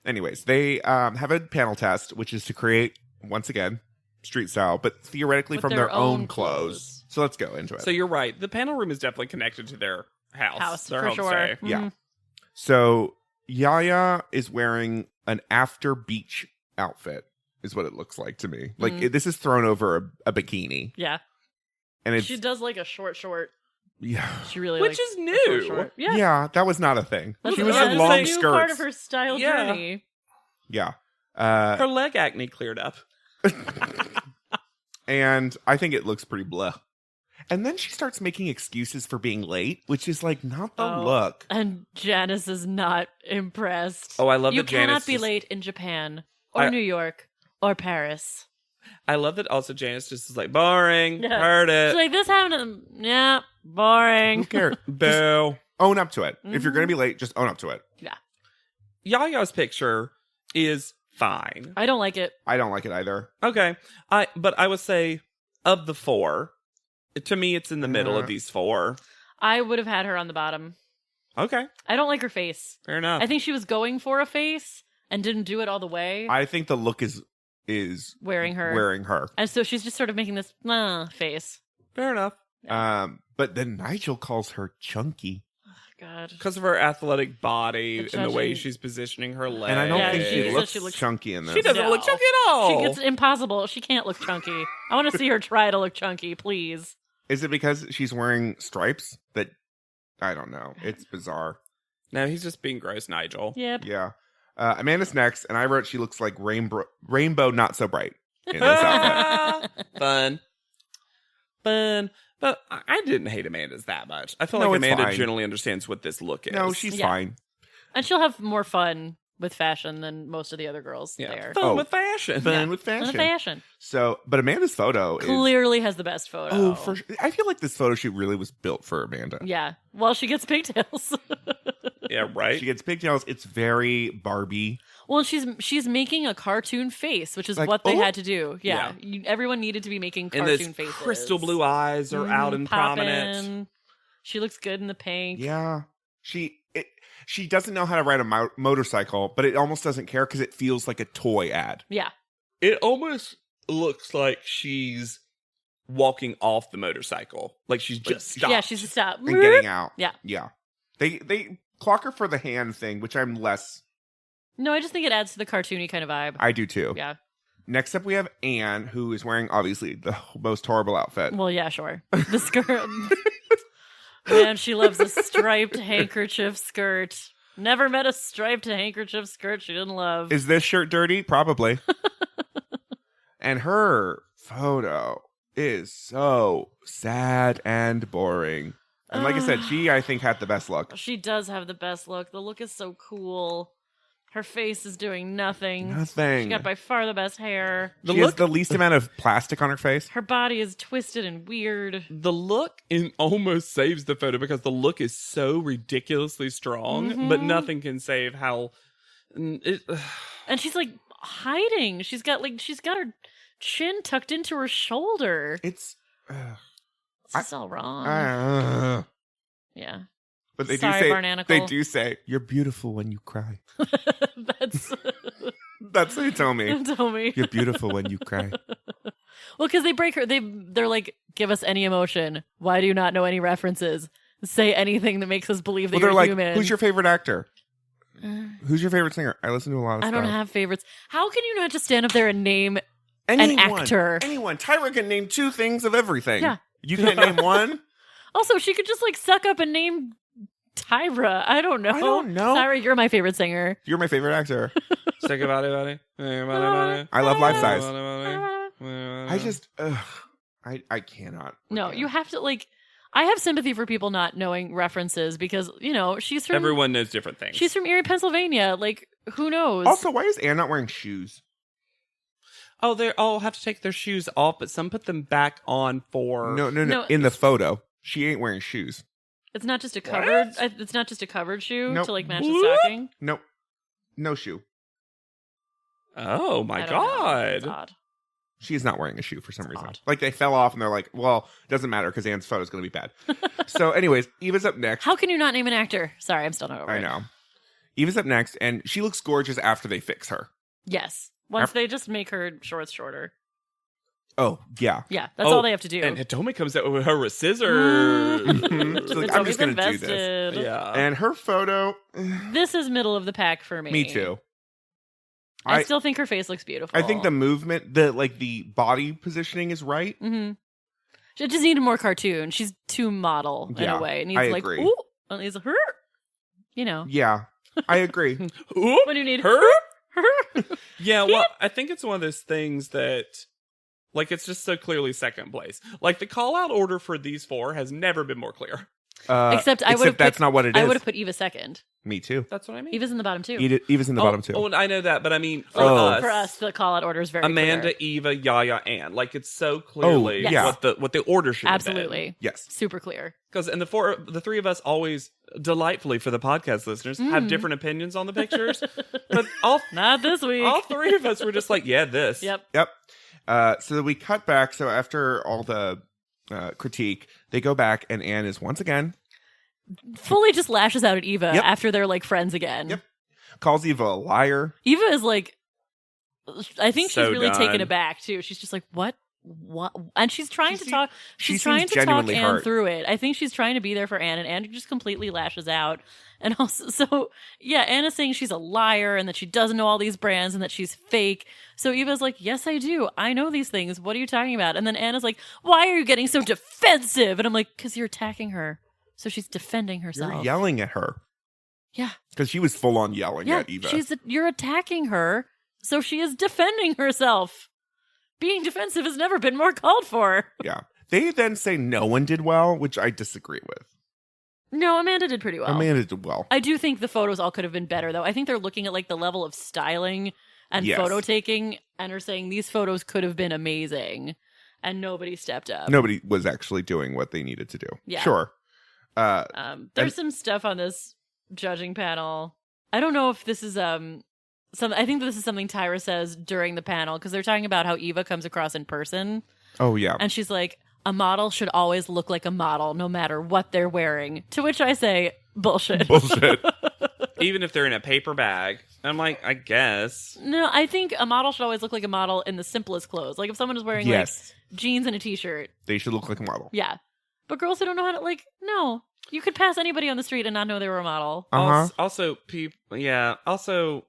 Anyways, they have a panel test, which is to create, once again, street style, but theoretically With from their their own own clothes. So let's go into it. So you're right. The panel room is definitely connected to their house. Their for homestay. sure. Mm-hmm. Yeah. So Yaya is wearing an after beach outfit, is what it looks like to me. Like this is thrown over a bikini. Yeah. And it's She does like a short. yeah. She really Which likes is a new. short. Yeah. Yeah. That was not a thing. That's, She was yeah, in that's long a new skirts. part of her style Yeah. journey. Yeah. Her leg acne cleared up. And I think it looks pretty blah. And then she starts making excuses for being late, which is like not the look. And Janice is not impressed. Oh, I love you that Janice cannot be just- late in Japan or New York or Paris. I love that also Janice just is like, boring. Yeah. Heard it. She's like, this happened. Yeah, boring. Who cares? Boo. Own up to it. If you're going to be late, just own up to it. Yeah. Yaya's picture is fine. I don't like it. I don't like it either. Okay. But I would say of the four, to me it's in the middle of these four. I would have had her on the bottom. Okay. I don't like her face. Fair enough. I think she was going for a face and didn't do it all the way. I think the look is wearing her. wearing her. And so she's just sort of making this face. Fair enough. But then Nigel calls her chunky. God. Because of her athletic body The and the way judging. she's positioning her legs. And I don't Yeah, think she she said looks, she looks- chunky in this. She doesn't No. look chunky at all. It's impossible. She can't look chunky. I want to see her try to look chunky, please. Is it because she's wearing stripes that I don't know. It's bizarre. No, he's just being gross, Nigel. Yep. Yeah. Amanda's next, and I wrote she looks like rainbow not so bright in this outfit. Fun. But I didn't hate Amanda's that much. I feel No, like it's Amanda fine. generally understands what this look is. No, she's Yeah. fine. And she'll have more fun with fashion than most of the other girls yeah. there. Fun Oh. with fashion. Fun with And fashion. the fashion. So, but Amanda's photo is Clearly has the best photo. oh, for sure. I feel like this photo shoot really was built for Amanda. Yeah. Well, she gets pigtails. Yeah, right? She gets pigtails. It's very Barbie. Well, she's making a cartoon face, which is Like, what they oh. had to do. Yeah. Everyone needed to be making and cartoon those faces. crystal blue eyes are out and prominent. poppin'. She looks good in the pink. Yeah. She doesn't know how to ride a motorcycle, but it almost doesn't care because it feels like a toy ad. Yeah. It almost looks like she's walking off the motorcycle. Like she's just stopped. Yeah, she's stopped. And getting out. Yeah. Yeah. They clock her for the hand thing, which I'm less. No, I just think it adds to the cartoony kind of vibe. I do too. Yeah. Next up, we have Anne, who is wearing obviously the most horrible outfit. Well, yeah, sure. The skirt. Man, she loves a striped handkerchief skirt. Never met a striped handkerchief skirt she didn't love. Is this shirt dirty? Probably. And her photo is so sad and boring. And like I said, I think, had the best look. She does have the best look. The look is so cool. Her face is doing nothing. Nothing. She got by far the best hair. She has the least amount of plastic on her face. Her body is twisted and weird. The look almost saves the photo because the look is so ridiculously strong, but nothing can save how it. And she's like hiding. She's got her chin tucked into her shoulder. It's It's all wrong. Yeah. But they Sorry, do say Barnacle. they do say you're beautiful when you cry. That's That's what they tell me. tell me. You're beautiful when you cry. Well, because they break her. They're like, give us any emotion. Why do you not know any references? Say anything that makes us believe that Well, they're you're like, human. who's your favorite actor? Who's your favorite singer? I listen to a lot of I stuff. don't have favorites. How can you not just stand up there and name Anyone, an actor? Anyone. Tyra can name 2 things of everything. Yeah. You can't name one? Also, she could just like suck up and name Tyra. I don't know. I don't know. Tyra, you're my favorite singer. You're my favorite actor. Stick about it, buddy. I love Life Size. I I just, I cannot. No, you have to like. I have sympathy for people not knowing references because she's from Everyone knows different things. She's from Erie, Pennsylvania. Like, who knows? Also, why is Anne not wearing shoes? Oh, they all have to take their shoes off, but some put them back on for. No. No, In the photo, she ain't wearing shoes. it's not just a covered. It's not just a covered shoe Nope. to like match the stocking. Nope. No shoe. Oh my I don't know. It's god! odd. She is not wearing a shoe for some reason. odd. Like they fell off and they're like, well, it doesn't matter because Anne's photo is going to be bad. So anyways, Eva's up next. How can you not name an actor? Sorry, I'm still not over it. I know. Eva's up next and she looks gorgeous after they fix her. Yes. Once they just make her shorts shorter. Oh, yeah. Yeah, that's all they have to do. And Hitomi comes out with her with scissors. She's like, I'm just going to do this. invested. Yeah. And her photo. This is middle of the pack for me. Me too. I still think her face looks beautiful. I think the movement, the body positioning is right. Mm-hmm. She just needed more cartoon. She's too model in a way. It needs agree. ooh, and it's her. You know. Yeah, I agree. When do you need her? Her. Yeah, well, I think it's one of those things that, like, it's just so clearly second place. Like, the call-out order for these four has never been more clear. Except I would have. That's not what it is. I would have put Eva second. Me too. That's what I mean. Eva's in the bottom too. Eva's in the bottom too. Oh, and I know that, but I mean, for For us, the call out order is very Amanda, clear. Eva, Yaya, Ann. Like, it's so clearly yes. what the order should have been. Absolutely. Yes. Super clear. Because the three of us always delightfully for the podcast listeners have different opinions on the pictures, but Not this week. all three of us were just like, yeah, this. Yep. So we cut back. So after all the critique, they go back, and Anne is once again Fully just lashes out at Eva Yep. after they're like friends again. Yep. calls Eva a liar. Eva is like, I think So she's really done. taken aback too. She's just like, what? And she's trying to talk. she She's trying seems to talk genuinely Anne hurt. through it. I think she's trying to be there for Anne, and Anne just completely lashes out. And also, so yeah, Anna's saying she's a liar and that she doesn't know all these brands and that she's fake. So Eva's like, yes, I do. I know these things. What are you talking about? And then Anna's like, why are you getting so defensive? And I'm like, because you're attacking her. So she's defending herself. You're yelling at her. Yeah. Because she was full on yelling Yeah, at Eva. you're attacking her, so she is defending herself. Being defensive has never been more called for. Yeah. They then say no one did well, which I disagree with. No, Amanda did pretty well. Amanda did well. I do think the photos all could have been better, though. I think they're looking at like the level of styling and Yes. photo taking and are saying these photos could have been amazing, and nobody stepped up. Nobody was actually doing what they needed to do. Yeah. Sure. There's some stuff on this judging panel. I don't know if this is I think this is something Tyra says during the panel because they're talking about how Eva comes across in person. Oh, yeah. And she's like, a model should always look like a model no matter what they're wearing. To which I say, bullshit. Bullshit. Even if they're in a paper bag. I'm like, I guess. No, I think a model should always look like a model in the simplest clothes. Like if someone is wearing Yes. like jeans and a t-shirt. They should look like a model. Yeah. But girls who don't know how to, like, no. You could pass anybody on the street and not know they were a model. Uh-huh. Also, people, yeah. Also,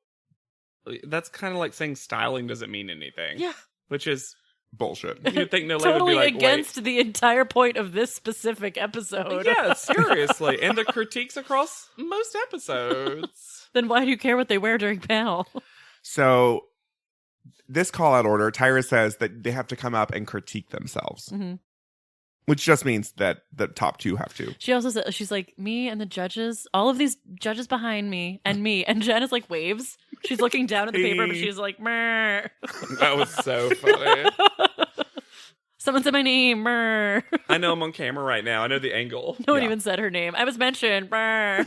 that's kind of like saying styling doesn't mean anything. Yeah. Which is Bullshit. you'd think no lady would Totally be like, against the entire point of this specific episode. yeah, seriously, and the critiques across most episodes. Then why do you care what they wear during panel? So this call out order, Tyra says that they have to come up and critique themselves, Mhm. which just means that the top two have to. She also says, she's like, me and the judges, all of these judges behind me, and me. And Jen is like, waves. She's looking down at the paper, but she's like, Meh. That was so funny. Someone said my name, Meh. I know I'm on camera right now. I know the angle. No one Yeah. even said her name. I was mentioned, Meh.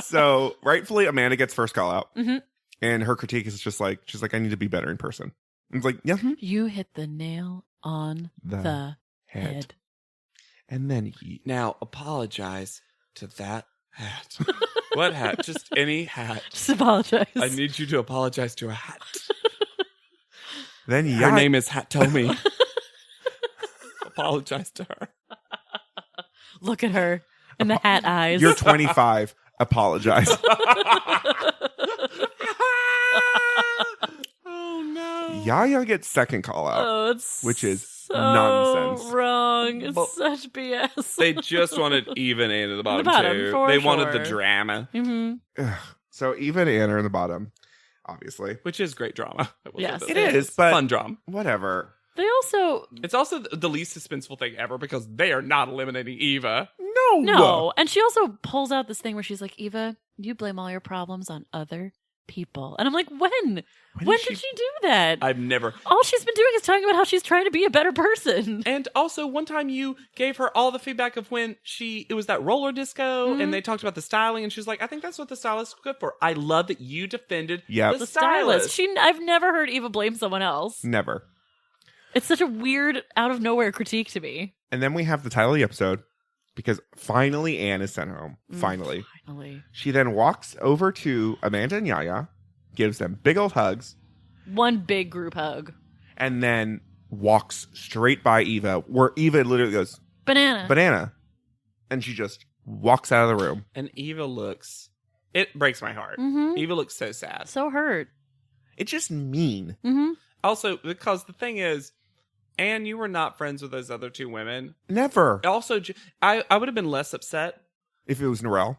So rightfully, Amanda gets first call out, Mhm. and her critique is just like, she's like, I need to be better in person. And it's like, yeah, You hit the nail on the head. And then he, Now apologize to that hat. What hat? Just any hat. Just apologize. I need you to apologize to a hat. then Her name is Hat Tomi. Apologize to her. Look at her and the hat eyes. You're 25. Apologize. Oh no. Yaya gets second call out. Oh, it's Which is so nonsense. wrong. It's But- such BS. They just wanted even in at the bottom, bottom, too. for They wanted the sure. drama, Mm-hmm. So Eva and Anne are in the bottom, obviously. which is great drama. I will say Yes. this. It is, but Fun drama. whatever. They also It's also the least suspenseful thing ever because they are not eliminating Eva. no, and she also pulls out this thing where she's like, Eva, you blame all your problems on other people, and I'm like, when did she do that? I've never. All she's been doing is talking about how she's trying to be a better person. And also, one time you gave her all the feedback of when it was that roller disco, Mm-hmm. and they talked about the styling, and she's like, I think that's what the stylist is good for. I love that you defended Yep. the The stylist. stylist. I've never heard Eva blame someone else. Never. It's such a weird, out of nowhere critique to me. And then we have the title of the episode because finally Anne is sent home. Finally. She then walks over to Amanda and Yaya, gives them big old hugs. One big group hug. And then walks straight by Eva, where Eva literally goes, Banana. And she just walks out of the room. And Eva looks, it breaks my heart. Eva looks so sad. So hurt. It's just mean. Also, because the thing is, Anne, you were not friends with those other two women. Never. Also, I would have been less upset. If it was Norelle?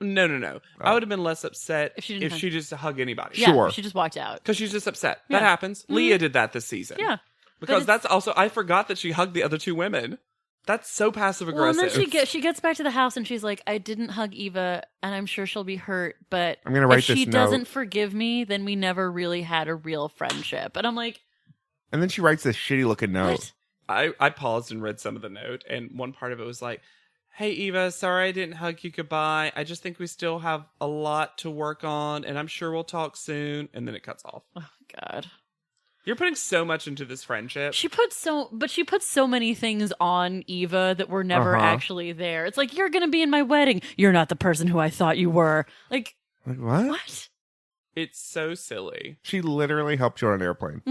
No. Oh. I would have been less upset if she just hugged anybody. Yeah, sure. she just walked out. Because she's just upset. Yeah. That happens. Leah did that this season. Yeah. Because that's also, I forgot that she hugged the other two women. That's so passive aggressive. Well, and then she gets back to the house and she's like, I didn't hug Eva and I'm sure she'll be hurt, but I'm gonna write if this she note. doesn't forgive me, then we never really had a real friendship. And I'm like... And then she writes this shitty looking note. What? I paused and read some of the note, and one part of it was like, hey, Eva, sorry I didn't hug you goodbye. I just think we still have a lot to work on, and I'm sure we'll talk soon. And then it cuts off. Oh, God. You're putting so much into this friendship. She puts so many things on Eva that were never actually there. It's like, you're going to be in my wedding. You're not the person who I thought you were. Like what? What? It's so silly. She literally helped you on an airplane.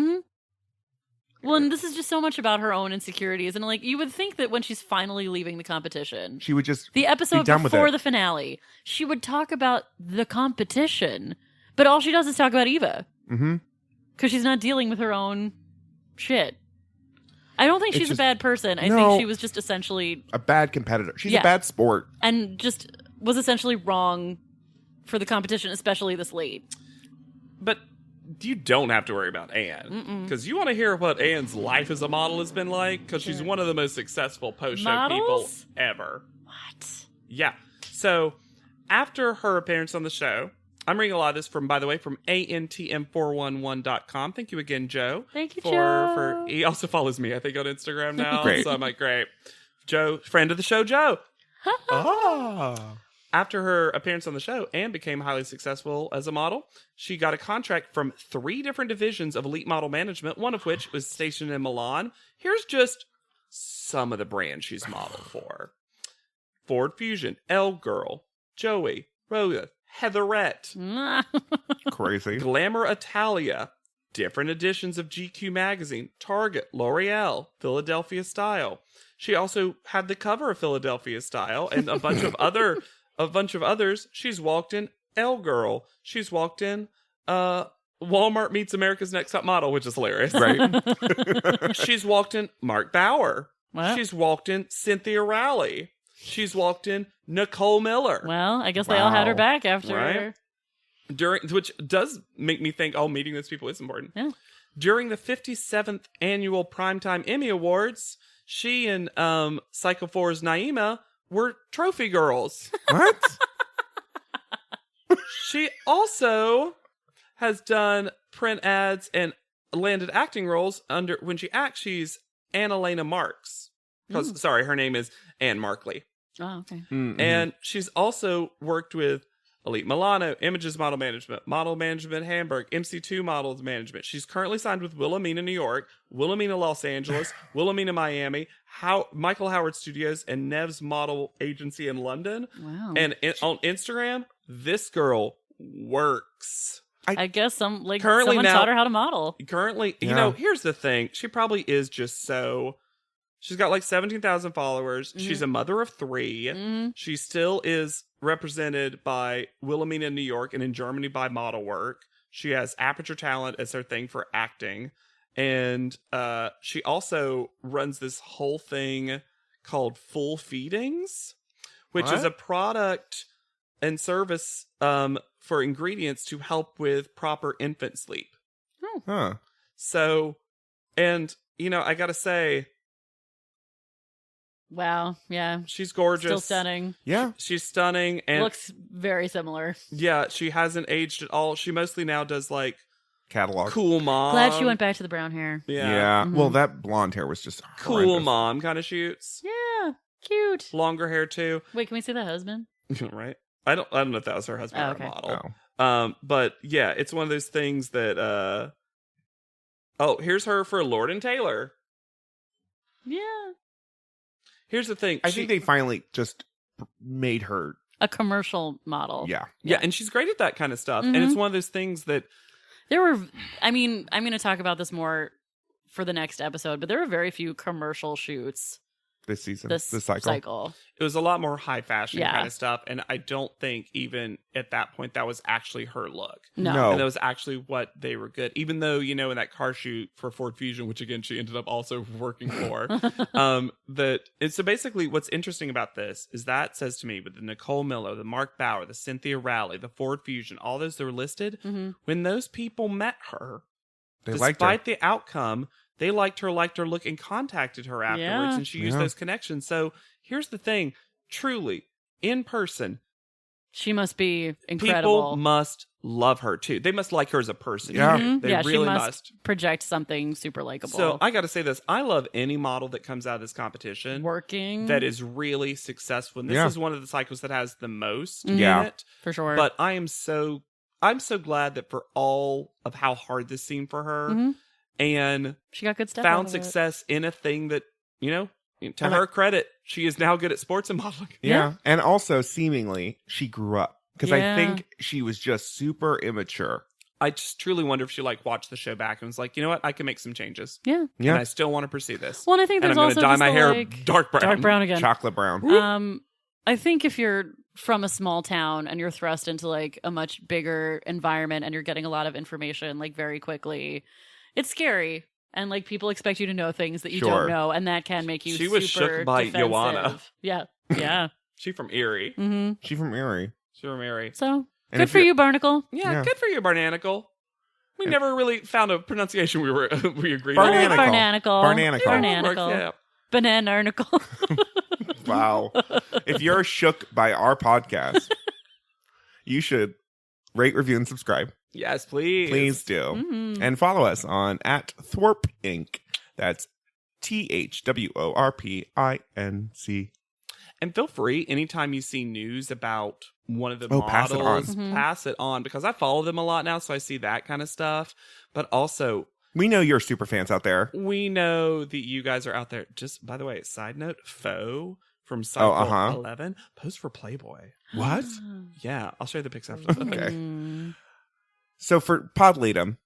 Well, and this is just so much about her own insecurities. And like, you would think that when she's finally leaving the competition, she would just the episode be done before with it. the finale, she would talk about the competition. But all she does is talk about Eva. Because she's not dealing with her own shit. I don't think she's a bad person. I think she was just essentially... a bad competitor. She's a bad sport. And just was essentially wrong for the competition, especially this late. But you don't have to worry about Anne. Because you want to hear what Anne's life as a model has been like? Because she's one of the most successful post-show people ever. What? Yeah. So, after her appearance on the show... I'm reading a lot of this from ANTM411.com. Thank you again, Joe. Thank you, Joe. He also follows me, I think, on Instagram now. Great. So I'm like, great. Joe, friend of the show, Joe. After her appearance on the show, Anne became highly successful as a model. She got a contract from 3 different divisions of elite model management, one of which was stationed in Milan. Here's just some of the brands she's modeled for. Ford Fusion, Elle Girl, Joey, Rhoda, Heatherette, Crazy. Glamour Italia, different editions of GQ magazine, Target, L'Oreal, Philadelphia Style. She also had the cover of Philadelphia Style and a bunch of others. She's walked in Elle Girl. She's walked in Walmart Meets America's Next Top Model, which is hilarious. Right. She's walked in Mark Bauer. What? She's walked in Cynthia Rowley. She's walked in Nicole Miller. Well, I guess they all had her back after. Right? Which does make me think, meeting those people is important. Yeah. During the 57th annual Primetime Emmy Awards, she and Cycle 4's Naima were trophy girls. What? She also has done print ads and landed acting roles when she acts. She's Annalena Marks. Because, sorry, her name is Anne Markley. Oh, okay. Mm-hmm. And she's also worked with Elite Milano, Images Model Management Hamburg, MC2 Models Management. She's currently signed with Wilhelmina, New York, Wilhelmina, Los Angeles, Wilhelmina, Miami, Michael Howard Studios, and Nev's Model Agency in London. Wow. And on Instagram, this girl works. I guess someone now, taught her how to model. Currently, here's the thing. She probably is just so... She's got like 17,000 followers. Mm-hmm. She's a mother of 3. Mm-hmm. She still is represented by Wilhelmina, New York, and in Germany by Model Work. She has Aperture Talent as her thing for acting. And she also runs this whole thing called Full Feedings, which is a product and service for ingredients to help with proper infant sleep. Oh. Huh. So, and, I gotta say... Wow, yeah. She's gorgeous. Still stunning. Yeah. She's stunning and looks very similar. Yeah, she hasn't aged at all. She mostly now does like catalog. Cool mom. Glad she went back to the brown hair. Yeah. Mm-hmm. Well, that blonde hair was just cool horrendous. mom kind of shoots. Yeah. Cute. Longer hair too. Wait, can we see the husband? Right. I don't know if that was her husband or a model. Oh. But yeah, it's one of those things that Oh, here's her for Lord and Taylor. Yeah. Here's the thing. I think they finally just made her a commercial model. Yeah, and she's great at that kind of stuff. And it's one of those things that I'm going to talk about this more for the next episode, but there were very few commercial shoots this season, this cycle. It was a lot more high fashion kind of stuff, and I don't think even at that point that was actually her look. No. And that was actually what they were good. Even though, in that car shoot for Ford Fusion, which again she ended up also working for, so basically what's interesting about this is that says to me with the Nicole Miller, the Mark Bauer, the Cynthia Rowley, the Ford Fusion, all those that were listed, when those people met her, despite the outcome, they liked her look, and contacted her afterwards, and she used those connections. So here's the thing. Truly, in person, she must be incredible. People must love her, too. They must like her as a person. Yeah. They really she must project something super likable. So I got to say this. I love any model that comes out of this competition. Working. That is really successful. And this is one of the cycles that has the most in it. For sure. But I'm so glad that for all of how hard this seemed for her, and she got good stuff. Found success in a thing that, to her credit, she is now good at sports and modeling. Yeah. And also, seemingly, she grew up. Because I think she was just super immature. I just truly wonder if she watched the show back and was like, you know what, I can make some changes. Yeah. And I still want to pursue this. Well, and I think there's also I'm going to dye my hair dark brown. Dark brown again. Chocolate brown. I think if you're from a small town and you're thrust into a much bigger environment and you're getting a lot of information very quickly, it's scary. And people expect you to know things that you don't know, and that can make you. She was shook by defensive. Joanna. Yeah. She from Erie. Mm-hmm. She from Erie. So good for you, Barnacle. Yeah, good for you, Barnacle. We never really found a pronunciation we agreed on. Barnacle. Yeah. Banana-arnicle. Wow. If you're shook by our podcast, you should rate, review, and subscribe. Yes, please. Please do. Mm-hmm. And follow us on @Thworp Inc. That's THWORPINC. And feel free, anytime you see news about one of the models, pass it on. Because I follow them a lot now, so I see that kind of stuff. But also, we know you're super fans out there. We know that you guys are out there. Just, by the way, side note, Faux from Cycle 11, posed for Playboy. What? Yeah, I'll show you the pics after. Okay. So for Pod Leadum,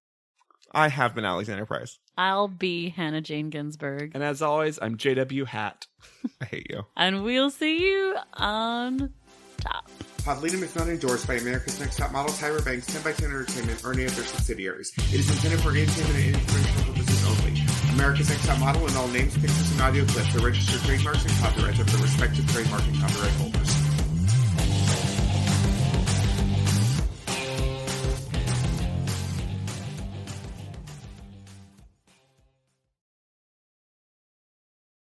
I have been Alexander Price. I'll be Hannah Jane Ginsburg. And as always, I'm JW Hat. I hate you. And we'll see you on top. Pod Leadum is not endorsed by America's Next Top Model, Tyra Banks, 10x10 Entertainment, or any of their subsidiaries. It is intended for entertainment and informational purposes only. America's Next Top Model and all names, pictures, and audio clips are registered trademarks and copyrights of the respective trademark and copyright holders.